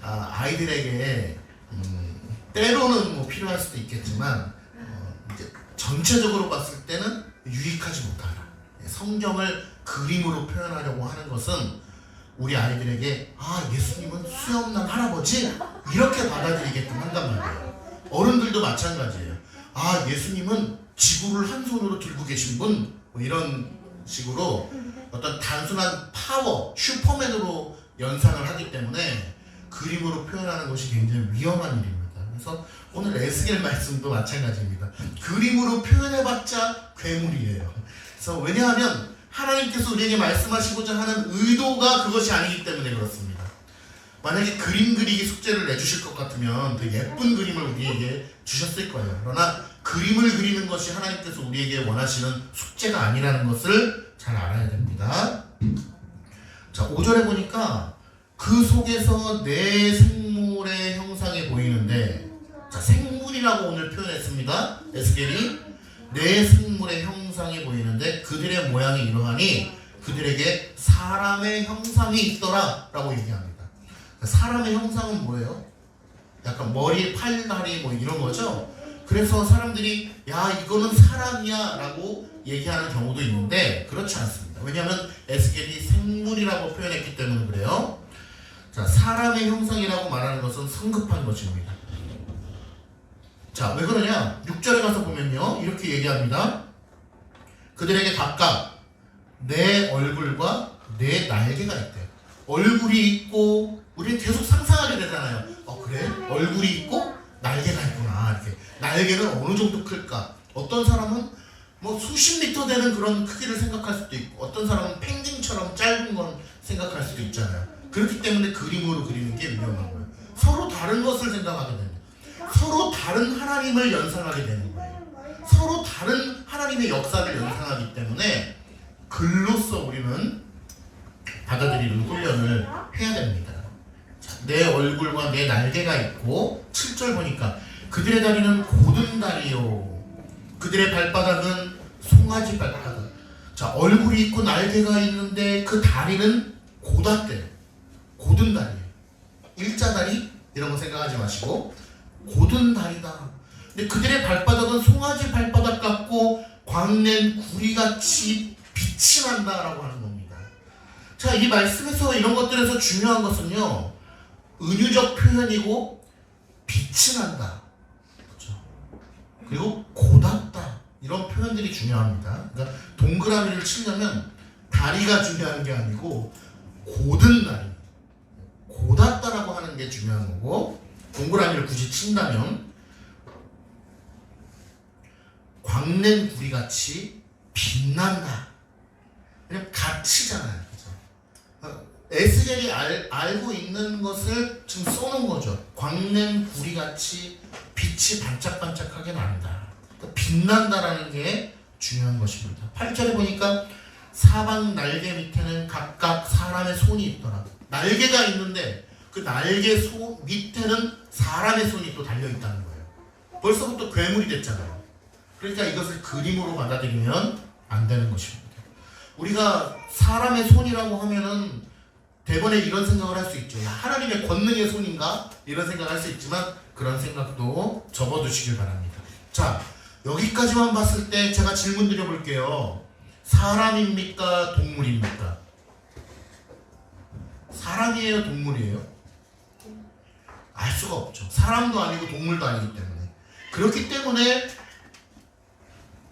아이들에게 때로는 뭐 필요할 수도 있겠지만 이제 전체적으로 봤을 때는 유익하지 못하다. 성경을 그림으로 표현하려고 하는 것은 우리 아이들에게 예수님은 수염난 할아버지 이렇게 받아들이게끔 한단 말이에요. 어른들도 마찬가지예요. 예수님은 지구를 한 손으로 들고 계신 분, 뭐 이런 식으로 어떤 단순한 파워, 슈퍼맨으로 연상을 하기 때문에 그림으로 표현하는 것이 굉장히 위험한 일입니다. 그래서 오늘 에스겔 말씀도 마찬가지입니다. 그림으로 표현해봤자 괴물이에요. 그래서 왜냐하면 하나님께서 우리에게 말씀하시고자 하는 의도가 그것이 아니기 때문에 그렇습니다. 만약에 그림 그리기 숙제를 내주실 것 같으면 더 예쁜 그림을 우리에게 주셨을 거예요. 그러나 그림을 그리는 것이 하나님께서 우리에게 원하시는 숙제가 아니라는 것을 잘 알아야 됩니다. 자, 5절에 보니까 그 속에서 내 생물의 형상이 보이는데, 자, 생물이라고 오늘 표현했습니다. 에스겔이 내 생물의 형상이 보이는데 그들의 모양이 이러하니 그들에게 사람의 형상이 있더라 라고 얘기합니다. 사람의 형상은 뭐예요? 약간 머리, 팔, 다리 뭐 이런 거죠. 그래서 사람들이 야, 이거는 사람이야 라고 얘기하는 경우도 있는데 그렇지 않습니다. 왜냐하면 에스겔이 생물이라고 표현했기 때문에 그래요. 자, 사람의 형상이라고 말하는 것은 성급한 것입니다. 자, 왜 그러냐? 6절에 가서 보면요, 이렇게 얘기합니다. 그들에게 각각 내 얼굴과 내 날개가 있대요. 얼굴이 있고 우리는 계속 상상하게 되잖아요. 그래? 얼굴이 있고 날개가 있구나. 이렇게 날개는 어느 정도 클까? 어떤 사람은 뭐 수십 미터 되는 그런 크기를 생각할 수도 있고, 어떤 사람은 펭귄처럼 짧은 건 생각할 수도 있잖아요. 그렇기 때문에 그림으로 그리는 게 위험한 거예요. 서로 다른 것을 생각하게 됩니다. 서로 다른 하나님을 연상하게 되는 거예요. 서로 다른 하나님의 역사를 연상하기 때문에 글로써 우리는 받아들이는 훈련을 해야 됩니다. 자, 내 얼굴과 내 날개가 있고, 7절 보니까 그들의 다리는 고든 다리요, 그들의 발바닥은 송아지 발바닥. 자, 얼굴이 있고 날개가 있는데 그 다리는 고dat대요. 고든 다리예요. 일자다리 이런 거 생각하지 마시고 고든 다리다. 근데 그들의 발바닥은 송아지 발바닥 같고 광낸 구리같이 빛이 난다라고 하는 겁니다. 자, 이 말씀에서 이런 것들에서 중요한 것은요, 은유적 표현이고 빛이 난다, 그렇죠? 그리고 고닫다, 이런 표현들이 중요합니다. 그러니까 동그라미를 치려면 다리가 중요한 게 아니고 고든 다리, 고닫다라고 하는 게 중요한 거고, 동그라미를 굳이 친다면 광낸 구리같이 빛난다. 그냥 가치잖아요, 그죠? 에스겔이 알고 있는 것을 지금 써놓은 거죠. 광낸 구리같이 빛이 반짝반짝하게 난다. 그러니까 빛난다라는 게 중요한 것입니다. 8절에 보니까 사방 날개 밑에는 각각 사람의 손이 있더라. 날개가 있는데 그 날개 밑에는 사람의 손이 또 달려있다는 거예요. 벌써부터 괴물이 됐잖아요. 그러니까 이것을 그림으로 받아들이면 안 되는 것입니다. 우리가 사람의 손이라고 하면은 대번에 이런 생각을 할 수 있죠. 하나님의 권능의 손인가? 이런 생각을 할 수 있지만 그런 생각도 접어두시길 바랍니다. 자, 여기까지만 봤을 때 제가 질문 드려볼게요. 사람입니까? 동물입니까? 사람이에요? 동물이에요? 알 수가 없죠. 사람도 아니고 동물도 아니기 때문에. 그렇기 때문에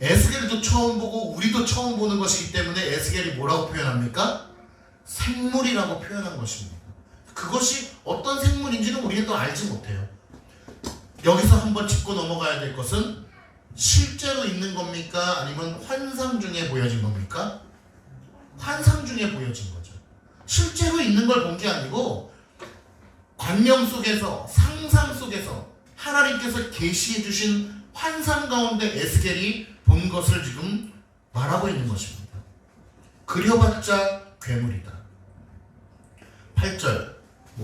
에스겔도 처음 보고 우리도 처음 보는 것이기 때문에 에스겔이 뭐라고 표현합니까? 생물이라고 표현한 것입니다. 그것이 어떤 생물인지는 우리는 또 알지 못해요. 여기서 한번 짚고 넘어가야 될 것은 실제로 있는 겁니까? 아니면 환상 중에 보여진 겁니까? 환상 중에 보여진 거죠. 실제로 있는 걸 본 게 아니고 관념 속에서, 상상 속에서 하나님께서 계시해 주신 환상 가운데 에스겔이 본 것을 지금 말하고 있는 것입니다. 그려봤자 괴물이다. 8절,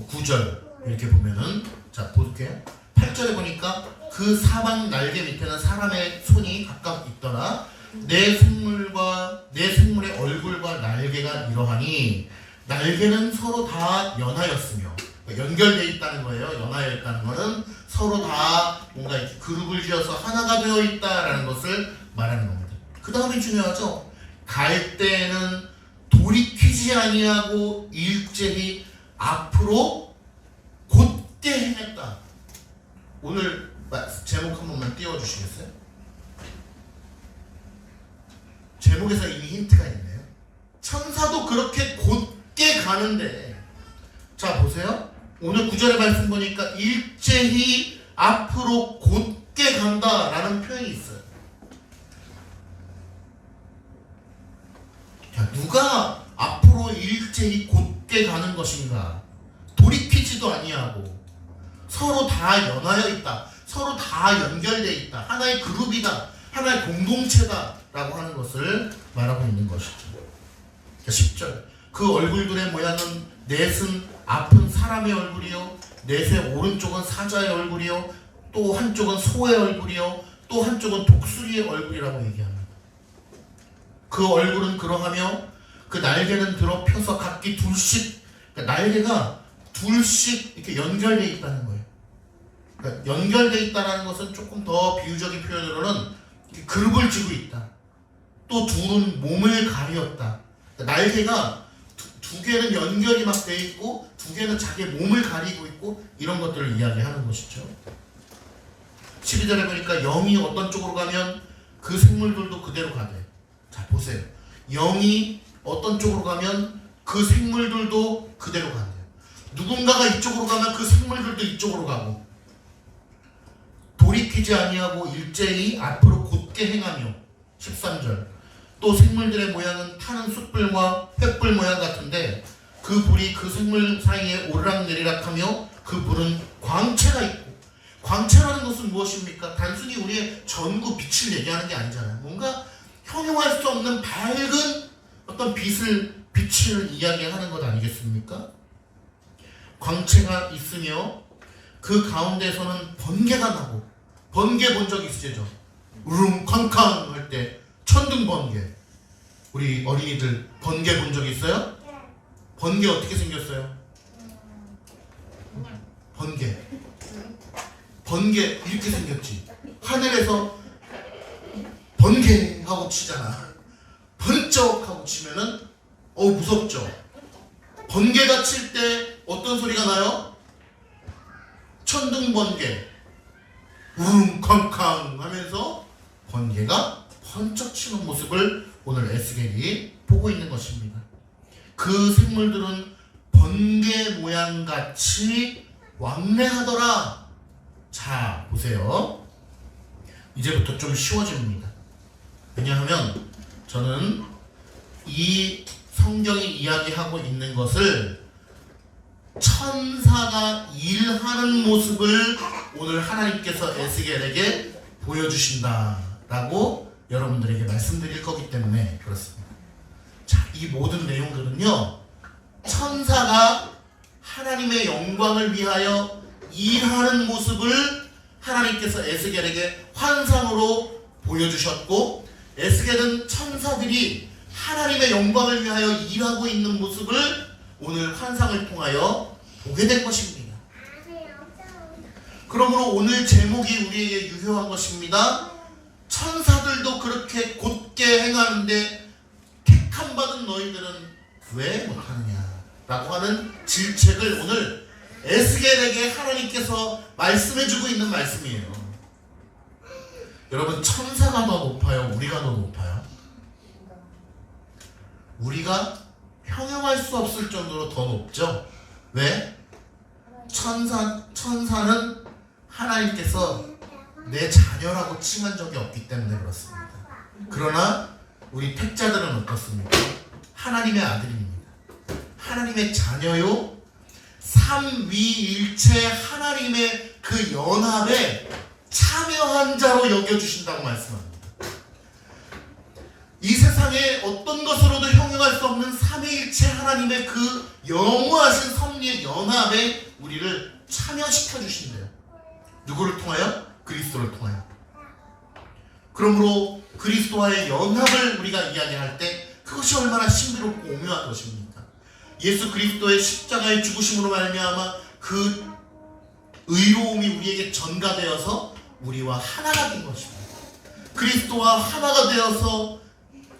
9절 이렇게 보면은, 자 볼게요. 8절에 보니까 그 사방 날개 밑에는 사람의 손이 각각 있더라. 내 생물의 얼굴과 날개가 이러하니, 날개는 서로 다 연하였으며, 연결되어 있다는 거예요. 연하여 있다는 것은 서로 다 뭔가 이렇게 그룹을 지어서 하나가 되어 있다라는 것을 말하는 겁니다. 그 다음에 중요하죠. 갈 때에는 돌이키지 아니하고 일제히 앞으로 곧게 행했다. 오늘 제목 한 번만 띄워주시겠어요? 제목에서 이미 힌트가 있네요. 천사도 그렇게 곧게 가는데, 자 보세요. 오늘 9절의 말씀 보니까 일제히 앞으로 곧게 간다라는 표현이 있어요. 자, 누가 앞으로 일제히 곧게 가는 것인가? 돌이키지도 아니하고 서로 다 연하여 있다. 서로 다 연결되어 있다. 하나의 그룹이다. 하나의 공동체다 라고 하는 것을 말하고 있는 것이죠. 10절, 그 얼굴들의 모양은 넷은 앞은 사람의 얼굴이요, 넷의 오른쪽은 사자의 얼굴이요, 또 한쪽은 소의 얼굴이요, 또 한쪽은 독수리의 얼굴이라고 얘기합니다. 그 얼굴은 그러하며 그 날개는 들어 펴서 각기 둘씩, 그러니까 날개가 둘씩 이렇게 연결되어 있다는 거예요. 그러니까 연결되어 있다는 것은 조금 더 비유적인 표현으로는 이렇게 그룹을 쥐고 있다. 또 둘은 몸을 가리었다. 그러니까 날개가 두 개는 연결이 막 돼 있고 두 개는 자기 몸을 가리고 있고, 이런 것들을 이야기하는 것이죠. 12절에 보니까 영이 어떤 쪽으로 가면 그 생물들도 그대로 가대. 자 보세요. 영이 어떤 쪽으로 가면 그 생물들도 그대로 간대요. 누군가가 이쪽으로 가면 그 생물들도 이쪽으로 가고, 돌이키지 아니하고 일제히 앞으로 곧게 행하며 13절 또 생물들의 모양은 타는 숯불과 횃불 모양 같은데 그 불이 그 생물 사이에 오르락내리락 하며 그 불은 광채가 있고, 광채라는 것은 무엇입니까? 단순히 우리의 전구 빛을 얘기하는 게 아니잖아요. 뭔가 형용할 수 없는 밝은 어떤 빛을 이야기하는 것 아니겠습니까? 광채가 있으며 그 가운데서는 번개가 나고, 번개 본 적 있으시죠? 우릉쾅쾅 할 때 천둥 번개. 우리 어린이들 번개 본 적 있어요? 번개 어떻게 생겼어요? 번개 이렇게 생겼지. 하늘에서 번개 하고 치잖아. 번쩍 하고 치면은 무섭죠. 번개가 칠 때 어떤 소리가 나요? 천둥 번개. 우릉쾅쾅 하면서 번개가 번쩍 치는 모습을 오늘 에스겔이 보고 있는 것입니다. 그 생물들은 번개 모양같이 왕래하더라. 자, 보세요. 이제부터 좀 쉬워집니다. 왜냐하면 저는 이 성경이 이야기하고 있는 것을 천사가 일하는 모습을 오늘 하나님께서 에스겔에게 보여주신다라고 여러분들에게 말씀드릴 거기 때문에 그렇습니다. 자, 이 모든 내용들은요, 천사가 하나님의 영광을 위하여 일하는 모습을 하나님께서 에스겔에게 환상으로 보여주셨고, 에스겔은 천사들이 하나님의 영광을 위하여 일하고 있는 모습을 오늘 환상을 통하여 보게 된 것입니다. 그러므로 오늘 제목이 우리에게 유효한 것입니다. 천사들도 그렇게 곧게 행하는데 택함 받은 너희들은 왜 못하느냐 라고 하는 질책을 오늘 에스겔에게 하나님께서 말씀해주고 있는 말씀이에요. 여러분, 천사가 더 높아요? 우리가 더 높아요? 우리가 형용할 수 없을 정도로 더 높죠? 왜? 천사는 하나님께서 내 자녀라고 칭한 적이 없기 때문에 그렇습니다. 그러나 우리 택자들은 어떻습니까? 하나님의 아들입니다. 하나님의 자녀요, 삼위일체 하나님의 그 연합에 참여한 자로 여겨주신다고 말씀합니다. 이 세상에 어떤 것으로도 형용할 수 없는 삼위일체 하나님의 그 영원하신 섭리의 연합에 우리를 참여시켜 주신대요. 누구를 통하여? 그리스도를 통하여. 그러므로 그리스도와의 연합을 우리가 이야기할 때 그것이 얼마나 신비롭고 오묘한 것입니까? 예수 그리스도의 십자가의 죽으심으로 말미암아 그 의로움이 우리에게 전가되어서 우리와 하나가 된 것입니다. 그리스도와 하나가 되어서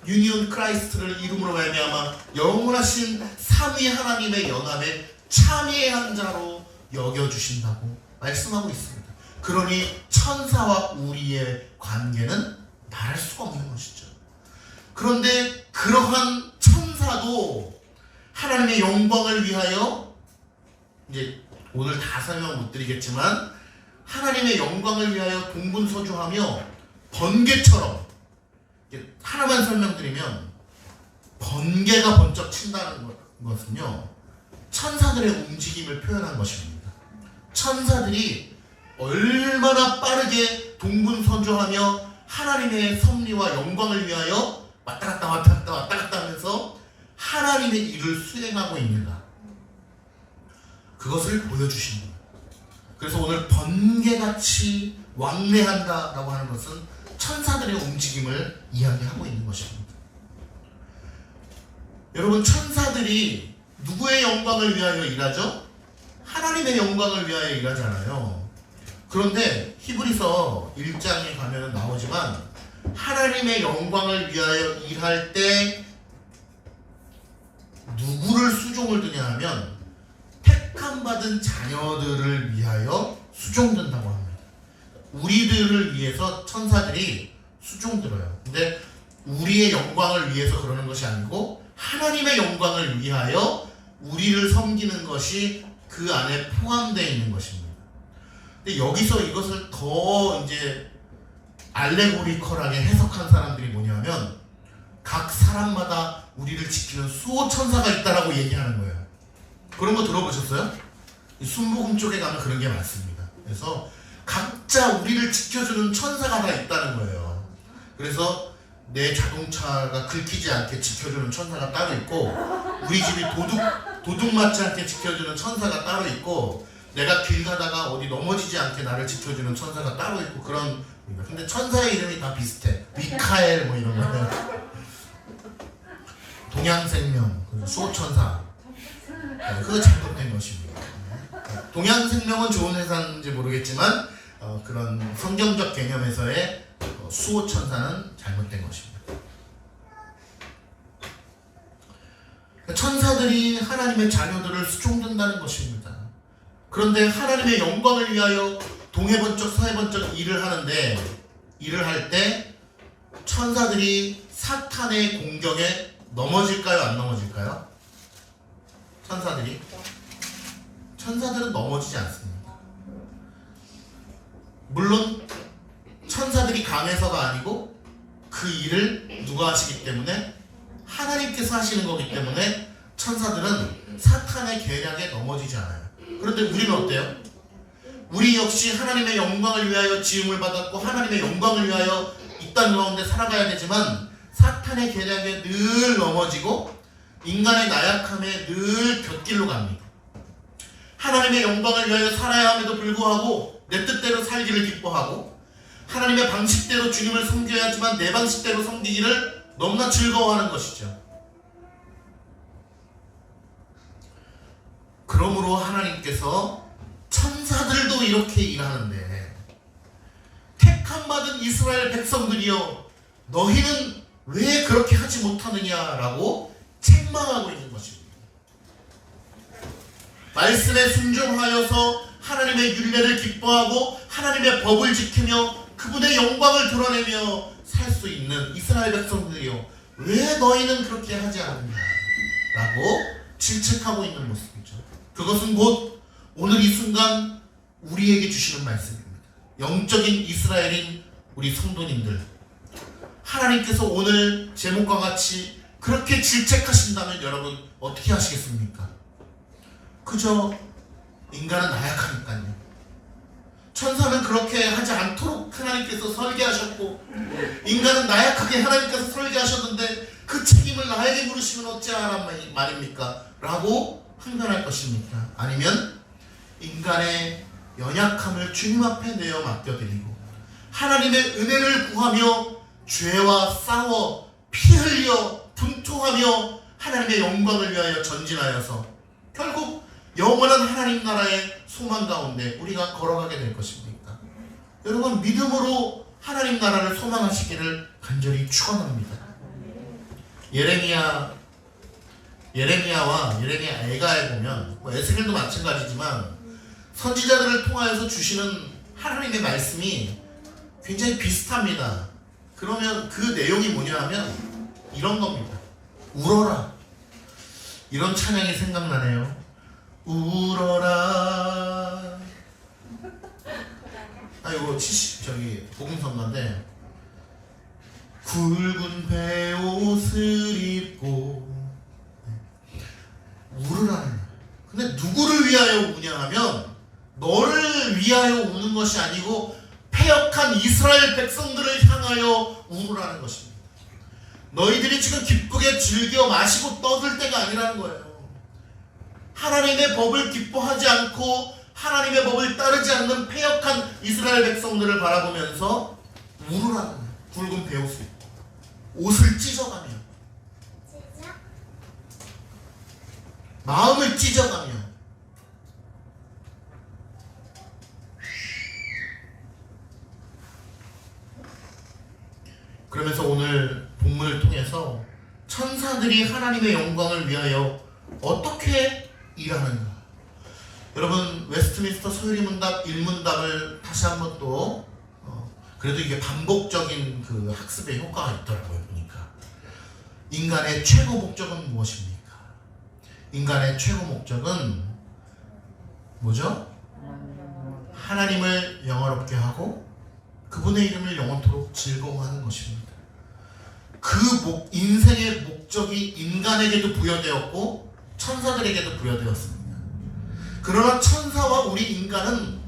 유니온 크라이스트를 이름으로 말미암아 영원하신 삼위 하나님의 연합에 참여한 자로 여겨주신다고 말씀하고 있습니다. 그러니 천사와 우리의 관계는 말할 수가 없는 것이죠. 그런데 그러한 천사도 하나님의 영광을 위하여, 이제 오늘 다 설명 못 드리겠지만 하나님의 영광을 위하여 동분서주하며 번개처럼, 하나만 설명드리면 번개가 번쩍 친다는 것은요, 천사들의 움직임을 표현한 것입니다. 천사들이 얼마나 빠르게 동분서주하며 하나님의 섭리와 영광을 위하여 왔다 갔다 하면서 하나님의 일을 수행하고 있는가, 그것을 보여주십니다. 그래서 오늘 번개같이 왕래한다라고 하는 것은 천사들의 움직임을 이야기하고 있는 것입니다. 여러분, 천사들이 누구의 영광을 위하여 일하죠? 하나님의 영광을 위하여 일하잖아요. 그런데 히브리서 1장에 가면 나오지만 하나님의 영광을 위하여 일할 때 누구를 수종을 두냐 하면 택함받은 자녀들을 위하여 수종된다고 합니다. 우리들을 위해서 천사들이 수종들어요. 근데 우리의 영광을 위해서 그러는 것이 아니고 하나님의 영광을 위하여 우리를 섬기는 것이 그 안에 포함되어 있는 것입니다. 근데 여기서 이것을 더 이제 알레고리컬하게 해석한 사람들이 뭐냐면 각 사람마다 우리를 지키는 수호천사가 있다라고 얘기하는 거예요. 그런 거 들어보셨어요? 순복음 쪽에 가면 그런 게 많습니다. 그래서 각자 우리를 지켜주는 천사가 다 있다는 거예요. 그래서 내 자동차가 긁히지 않게 지켜주는 천사가 따로 있고, 우리 집이 도둑 맞지 않게 지켜주는 천사가 따로 있고, 내가 길 가다가 어디 넘어지지 않게 나를 지켜주는 천사가 따로 있고, 그런. 근데 천사의 이름이 다 비슷해. 미카엘 뭐 이런 거예요. 동양생명, 수호천사. 그거 잘못된 것입니다. 동양생명은 좋은 회사인지 모르겠지만 그런 성경적 개념에서의 수호천사는 잘못된 것입니다. 천사들이 하나님의 자녀들을 수종든다는 것입니다. 그런데 하나님의 영광을 위하여 동해번쩍 서해번쩍 일을 할 때 천사들이 사탄의 공격에 넘어질까요? 안 넘어질까요? 천사들은 넘어지지 않습니다. 물론 천사들이 강해서가 아니고 그 일을 누가 하시기 때문에 하나님께서 하시는 거기 때문에 천사들은 사탄의 계략에 넘어지지 않아요. 그런데 우리는 어때요? 우리 역시 하나님의 영광을 위하여 지음을 받았고 하나님의 영광을 위하여 이 땅 가운데 살아가야 되지만 사탄의 계략에 늘 넘어지고 인간의 나약함에 늘 곁길로 갑니다. 하나님의 영광을 위하여 살아야 함에도 불구하고 내 뜻대로 살기를 기뻐하고 하나님의 방식대로 주님을 섬겨야지만 내 방식대로 섬기기를 너무나 즐거워하는 것이죠. 그러므로 하나님께서 천사들도 이렇게 일하는데 택함 받은 이스라엘 백성들이여 너희는 왜 그렇게 하지 못하느냐라고 책망하고 있는 것입니다. 말씀에 순종하여서 하나님의 율례를 기뻐하고 하나님의 법을 지키며 그분의 영광을 드러내며 살 수 있는 이스라엘 백성들이여 왜 너희는 그렇게 하지 않느냐라고 질책하고 있는 모습이죠. 그것은 곧 오늘 이 순간 우리에게 주시는 말씀입니다. 영적인 이스라엘인 우리 성도님들, 하나님께서 오늘 제목과 같이 그렇게 질책하신다면 여러분 어떻게 하시겠습니까? 그저 인간은 나약하니까요. 천사는 그렇게 하지 않도록 하나님께서 설계하셨고 인간은 나약하게 하나님께서 설계하셨는데 그 책임을 나에게 물으시면 어찌하란 말입니까? 라고 항변할 것입니까? 아니면 인간의 연약함을 주님 앞에 내어 맡겨드리고 하나님의 은혜를 구하며 죄와 싸워 피 흘려 분투하며 하나님의 영광을 위하여 전진하여서 결국 영원한 하나님 나라의 소망 가운데 우리가 걸어가게 될 것입니다. 여러분 믿음으로 하나님 나라를 소망하시기를 간절히 축원합니다. 예레미야와 예레미야 애가에 보면 에스겔도 마찬가지지만 선지자들을 통하여서 주시는 하나님의 말씀이 굉장히 비슷합니다. 그러면 그 내용이 뭐냐 하면 이런 겁니다. 울어라. 이런 찬양이 생각나네요. 울어라. 이거 복음선가인데 굵은 베옷을 입고 울으라는 거예요. 근데 누구를 위하여 우냐 하면 너를 위하여 우는 것이 아니고 패역한 이스라엘 백성들을 향하여 울으라는 것입니다. 너희들이 지금 기쁘게 즐겨 마시고 떠들 때가 아니라는 거예요. 하나님의 법을 기뻐하지 않고 하나님의 법을 따르지 않는 패역한 이스라엘 백성들을 바라보면서 울으라는 거예요. 굵은 베옷을 입고 옷을 찢어가며 마음을 찢어가며 그러면서 오늘 본문을 통해서 천사들이 하나님의 영광을 위하여 어떻게 일하는가. 여러분 웨스트민스터 소유리 문답 1문답을 다시 한번 또 그래도 이게 반복적인 그 학습의 효과가 있더라고요. 보니까 인간의 최고 목적은 무엇입니까? 인간의 최고 목적은 뭐죠? 하나님을 영화롭게 하고 그분의 이름을 영원토록 즐거워하는 것입니다. 인생의 목적이 인간에게도 부여되었고 천사들에게도 부여되었습니다. 그러나 천사와 우리 인간은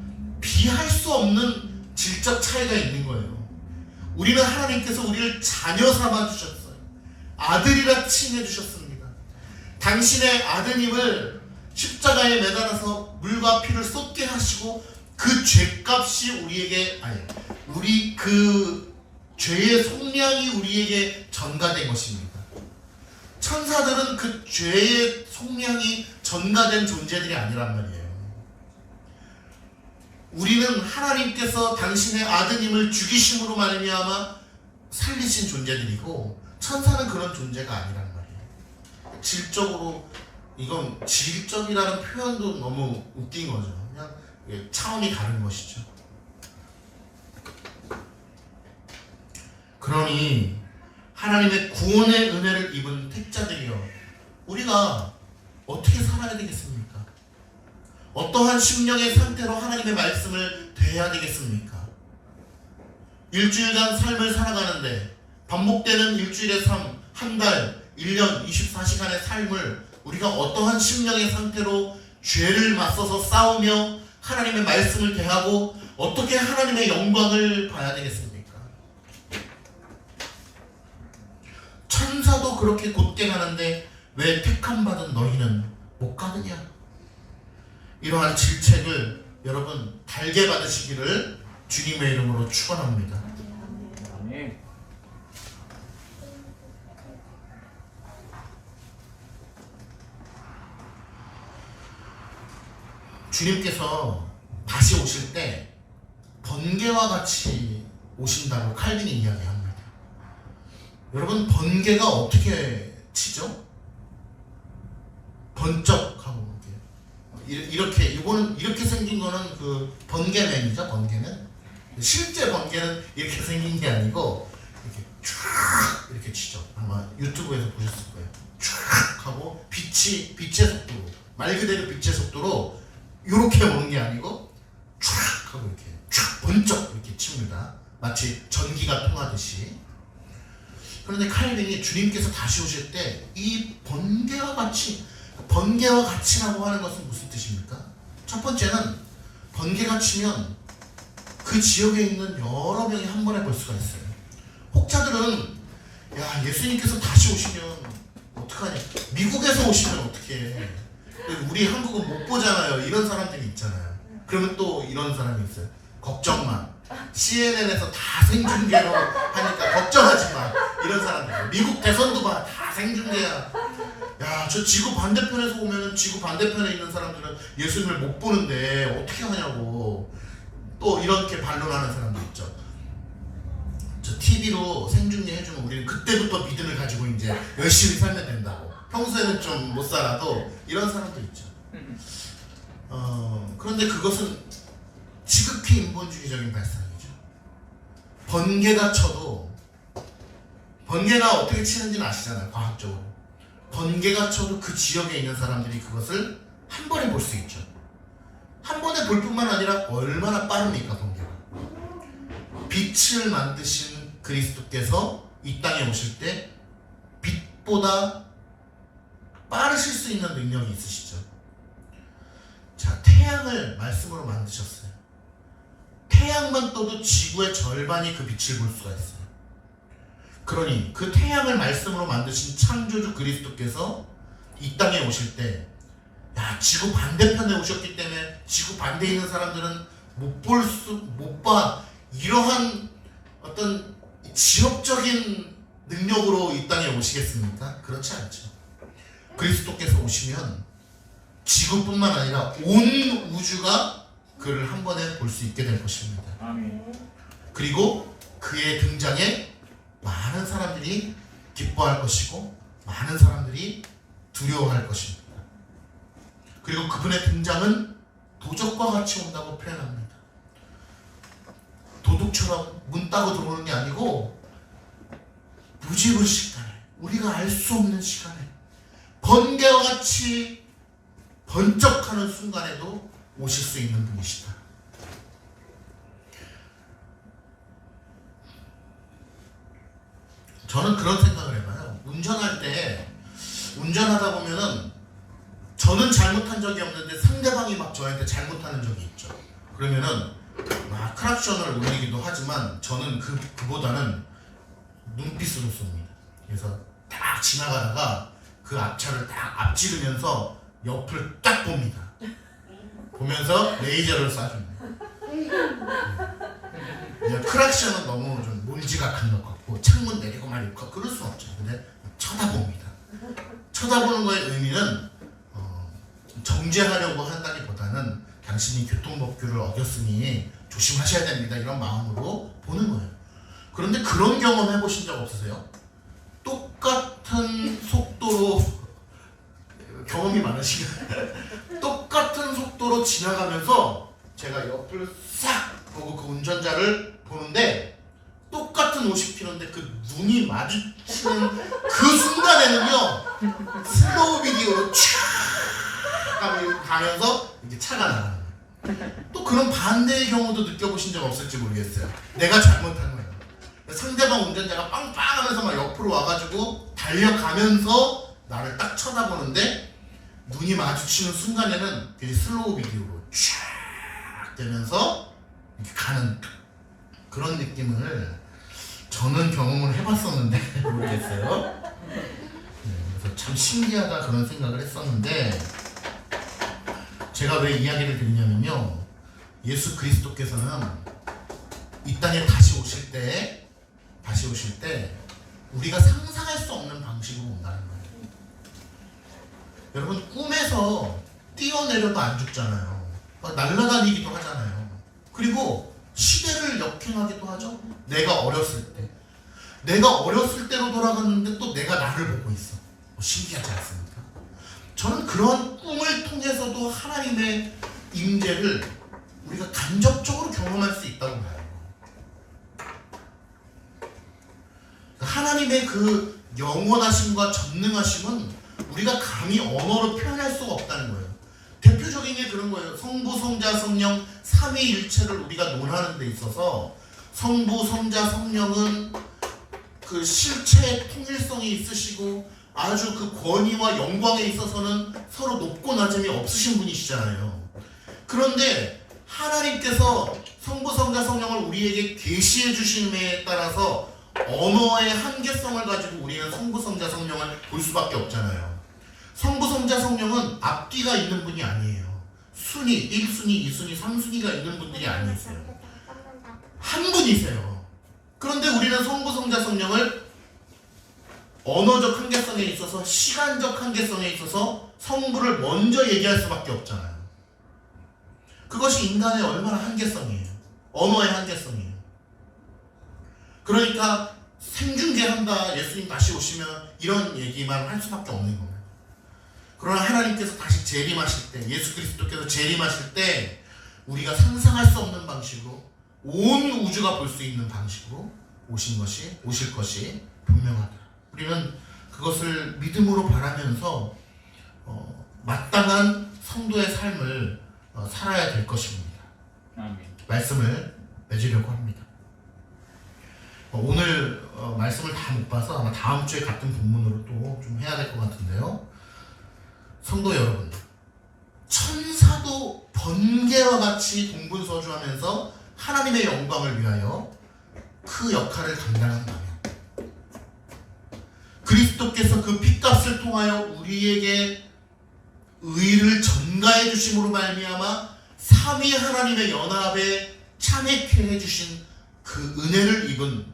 비할 수 없는 질적 차이가 있는 거예요. 우리는 하나님께서 우리를 자녀 삼아 주셨어요. 아들이라 칭해 주셨습니다. 당신의 아드님을 십자가에 매달아서 물과 피를 쏟게 하시고 그 죄값이 우리 그 죄의 속량이 우리에게 전가된 것입니다. 천사들은 그 죄의 속량이 전가된 존재들이 아니란 말이에요. 우리는 하나님께서 당신의 아드님을 죽이심으로 말미암아 살리신 존재들이고 천사는 그런 존재가 아니란 말이에요. 질적으로 이건 질적이라는 표현도 너무 웃긴 거죠. 그냥 차원이 다른 것이죠. 그러니 하나님의 구원의 은혜를 입은 택자들이여, 우리가 어떻게 살아야 되겠습니까? 어떠한 심령의 상태로 하나님의 말씀을 대해야 되겠습니까? 일주일간 삶을 살아가는데 반복되는 일주일의 삶, 한 달, 1년, 24시간의 삶을 우리가 어떠한 심령의 상태로 죄를 맞서서 싸우며 하나님의 말씀을 대하고 어떻게 하나님의 영광을 봐야 되겠습니까? 천사도 그렇게 곧게 가는데 왜 택함받은 너희는 못 가느냐? 이러한 질책을 여러분 달게 받으시기를 주님의 이름으로 축원합니다. 아멘. 주님께서 다시 오실 때 번개와 같이 오신다고 칼빈이 이야기합니다. 여러분, 번개가 어떻게 치죠? 번쩍하고 이렇게, 이거는 이렇게 생긴 거는 그 번개맨이죠. 번개는 실제 번개는 이렇게 생긴 게 아니고 이렇게 쫙 이렇게 치죠. 아마 유튜브에서 보셨을 거예요. 쫙 하고 빛의 속도로, 말 그대로 빛의 속도로 이렇게 오는 게 아니고 쫙 하고 이렇게 쫙 번쩍 이렇게 칩니다. 마치 전기가 통하듯이. 그런데 칼빈이 주님께서 다시 오실 때 이 번개와 같이라고 하는 것은 무슨 뜻입니까? 첫 번째는 번개가 치면 그 지역에 있는 여러 명이 한 번에 볼 수가 있어요. 혹자들은 야, 예수님께서 다시 오시면 어떡하냐, 미국에서 오시면 어떡해, 우리 한국은 못 보잖아요, 이런 사람들이 있잖아요. 그러면 또 이런 사람이 있어요. 걱정 마, CNN에서 다 생중계로 하니까 걱정하지 마, 이런 사람들. 미국 대선도 봐, 다 생중계야. 야, 저 지구 반대편에서 오면은 지구 반대편에 있는 사람들은 예수님을 못 보는데 어떻게 하냐고 또 이렇게 반론하는 사람도 있죠. 저 TV로 생중계 해주면 우리는 그때부터 믿음을 가지고 이제 열심히 살면 된다고, 평소에는 좀 못 살아도, 이런 사람도 있죠. 그런데 그것은 지극히 인본주의적인 발상이죠. 번개가 쳐도, 번개가 어떻게 치는지는 아시잖아요, 과학적으로. 번개가 쳐도 그 지역에 있는 사람들이 그것을 한 번에 볼 수 있죠. 한 번에 볼 뿐만 아니라 얼마나 빠릅니까, 번개가. 빛을 만드신 그리스도께서 이 땅에 오실 때 빛보다 빠르실 수 있는 능력이 있으시죠. 자, 태양을 말씀으로 만드셨어요. 태양만 떠도 지구의 절반이 그 빛을 볼 수가 있어요. 그러니 그 태양을 말씀으로 만드신 창조주 그리스도께서 이 땅에 오실 때, 야, 지구 반대편에 오셨기 때문에 지구 반대에 있는 사람들은 못 봐. 이러한 어떤 지역적인 능력으로 이 땅에 오시겠습니까? 그렇지 않죠. 그리스도께서 오시면 지구뿐만 아니라 온 우주가 그를 한 번에 볼 수 있게 될 것입니다. 아멘. 그리고 그의 등장에 많은 사람들이 기뻐할 것이고 많은 사람들이 두려워할 것입니다. 그리고 그분의 등장은 도적과 같이 온다고 표현합니다. 도둑처럼 문 따고 들어오는 게 아니고 무지무식하게 우리가 알 수 없는 시간에 번개와 같이 번쩍하는 순간에도 오실 수 있는 분이시다. 저는 그런 생각을 해봐요. 운전하다 보면은 저는 잘못한 적이 없는데 상대방이 막 저한테 잘못하는 적이 있죠. 그러면은 막 크락션을 울리기도 하지만 저는 그보다는 눈빛으로 쏩니다. 그래서 딱 지나가다가 그 앞차를 딱 앞지르면서 옆을 딱 봅니다. 보면서 레이저를 쏴줍니다. 크락션은 너무 좀 몰지각한 것 같고 창문 내리고 말고 그럴 수 없죠. 근데 쳐다봅니다. 쳐다보는 거의 의미는 정죄하려고 한다기보다는 당신이 교통법규를 어겼으니 조심하셔야 됩니다. 이런 마음으로 보는 거예요. 그런데 그런 경험 해보신 적 없으세요? 똑같은 속도로 경험이 많으시면 똑같은 속도로 지나가면서 제가 옆을 싹 보고 그 운전자를 보는데 똑같은 50km인데 그 눈이 마주치는 그 순간에는요 슬로우 비디오로 촥 가면서 이제 차가 나가는 거예요. 또 그런 반대의 경우도 느껴보신 적 없을지 모르겠어요. 내가 잘못한 거예요. 상대방 운전자가 빵빵하면서 막 옆으로 와가지고 달려가면서 나를 딱 쳐다보는데 눈이 마주치는 순간에는 되게 슬로우 비디오로 쫙 되면서 이렇게 가는 그런 느낌을 저는 경험을 해봤었는데 모르겠어요. 그래서 참 신기하다 그런 생각을 했었는데 제가 왜 이야기를 드리냐면요, 예수 그리스도께서는 이 땅에 다시 오실 때 우리가 상상할 수 없는 방식으로 온다는 거예요. 여러분 꿈에서 뛰어내려도 안 죽잖아요. 막 날아다니기도 하잖아요. 그리고 시대를 역행하기도 하죠. 내가 어렸을 때로 돌아갔는데 또 내가 나를 보고 있어. 신기하지 않습니까? 저는 그런 꿈을 통해서도 하나님의 임재를 우리가 간접적으로 경험할 수 있다고 봐요. 하나님의 그 영원하심과 전능하심은 우리가 감히 언어로 표현할 수가 없다는 거예요. 대표적인 게 그런 거예요. 성부, 성자, 성령 삼위일체를 우리가 논하는 데 있어서 성부, 성자, 성령은 그 실체의 통일성이 있으시고 아주 그 권위와 영광에 있어서는 서로 높고 낮음이 없으신 분이시잖아요. 그런데 하나님께서 성부, 성자, 성령을 우리에게 계시해 주심에 따라서 언어의 한계성을 가지고 우리는 성부, 성자, 성령을 볼 수밖에 없잖아요. 성부, 성자, 성령은 앞뒤가 있는 분이 아니에요. 순위, 1순위, 2순위, 3순위가 있는 분들이 아니세요. 한 분이세요. 그런데 우리는 성부, 성자, 성령을 언어적 한계성에 있어서 시간적 한계성에 있어서 성부를 먼저 얘기할 수밖에 없잖아요. 그것이 인간의 얼마나 한계성이에요. 언어의 한계성이에요. 그러니까 생중계한다, 예수님 다시 오시면 이런 얘기만 할 수밖에 없는 겁니다. 그러나 하나님께서 다시 재림하실 때, 예수 그리스도께서 재림하실 때 우리가 상상할 수 없는 방식으로 온 우주가 볼 수 있는 방식으로 오실 것이 분명하다. 우리는 그것을 믿음으로 바라면서 마땅한 성도의 삶을 살아야 될 것입니다. 아멘. 말씀을 맺으려고 합니다. 오늘 말씀을 다 못 봐서 아마 다음 주에 같은 본문으로 또 좀 해야 될 것 같은데요. 성도 여러분, 천사도 번개와 같이 동분서주하면서 하나님의 영광을 위하여 그 역할을 감당한다면 그리스도께서 그 핏값을 통하여 우리에게 의를 전가해 주심으로 말미암아 삼위 하나님의 연합에 참여케 해주신 그 은혜를 입은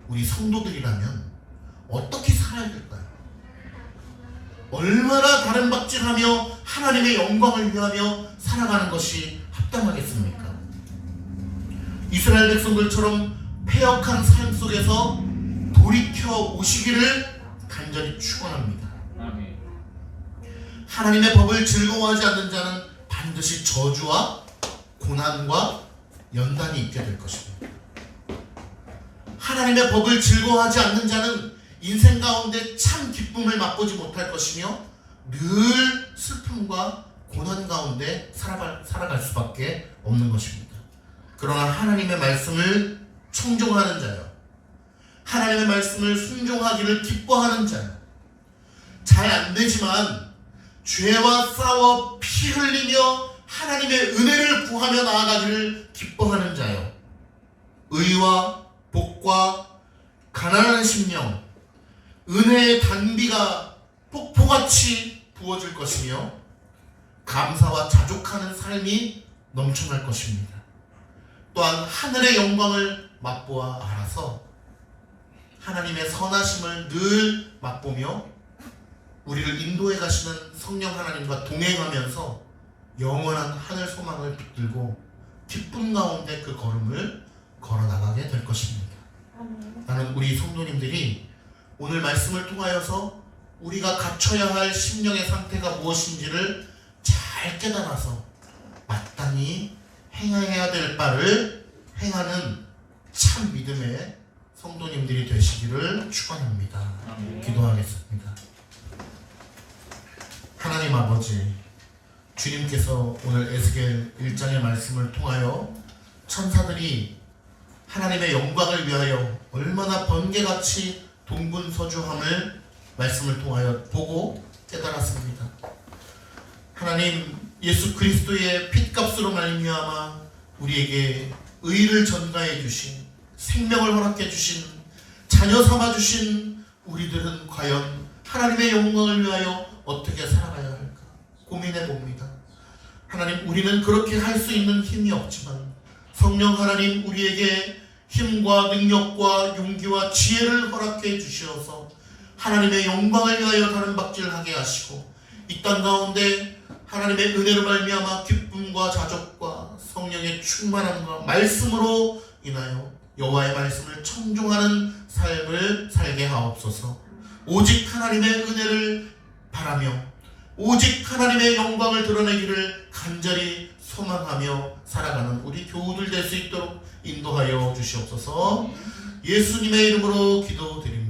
우리 성도들이라면 어떻게 살아야 될까요? 얼마나 다름박질하며 하나님의 영광을 위하며 살아가는 것이 합당하겠습니까? 이스라엘 백성들처럼 패역한 삶 속에서 돌이켜 오시기를 간절히 축원합니다. 하나님의 법을 즐거워하지 않는 자는 반드시 저주와 고난과 연단이 있게 될 것입니다. 하나님의 법을 즐거워하지 않는 자는 인생 가운데 참 기쁨을 맛보지 못할 것이며 늘 슬픔과 고난 가운데 살아갈 수밖에 없는 것입니다. 그러나 하나님의 말씀을 청종하는 자요, 하나님의 말씀을 순종하기를 기뻐하는 자요, 잘 안되지만 죄와 싸워 피 흘리며 하나님의 은혜를 구하며 나아가기를 기뻐하는 자요, 의와 복과 가난한 심령, 은혜의 단비가 폭포같이 부어질 것이며 감사와 자족하는 삶이 넘쳐날 것입니다. 또한 하늘의 영광을 맛보아 알아서 하나님의 선하심을 늘 맛보며 우리를 인도해 가시는 성령 하나님과 동행하면서 영원한 하늘 소망을 붙들고 기쁨 가운데 그 걸음을 걸어나가게 될 것입니다. 나는 우리 성도님들이 오늘 말씀을 통하여서 우리가 갖춰야 할 심령의 상태가 무엇인지를 잘 깨달아서 마땅히 행해야 될 바를 행하는 참 믿음의 성도님들이 되시기를 축원합니다. 기도하겠습니다. 하나님 아버지, 주님께서 오늘 에스겔 1장의 말씀을 통하여 천사들이 하나님의 영광을 위하여 얼마나 번개같이 동분서주함을 말씀을 통하여 보고 깨달았습니다. 하나님, 예수 그리스도의 핏값으로 말미암아 우리에게 의를 전가해 주신, 생명을 허락해 주신, 자녀 삼아 주신 우리들은 과연 하나님의 영광을 위하여 어떻게 살아가야 할까 고민해 봅니다. 하나님, 우리는 그렇게 할 수 있는 힘이 없지만 성령 하나님, 우리에게 힘과 능력과 용기와 지혜를 허락해 주시어서 하나님의 영광을 위하여 다른 박질하게 하시고 이 땅 가운데 하나님의 은혜로 말미암아 기쁨과 자족과 성령의 충만함과 말씀으로 인하여 여호와의 말씀을 청종하는 삶을 살게 하옵소서. 오직 하나님의 은혜를 바라며 오직 하나님의 영광을 드러내기를 간절히 소망하며 살아가는 우리 교우들 될 수 있도록 인도하여 주시옵소서. 예수님의 이름으로 기도드립니다.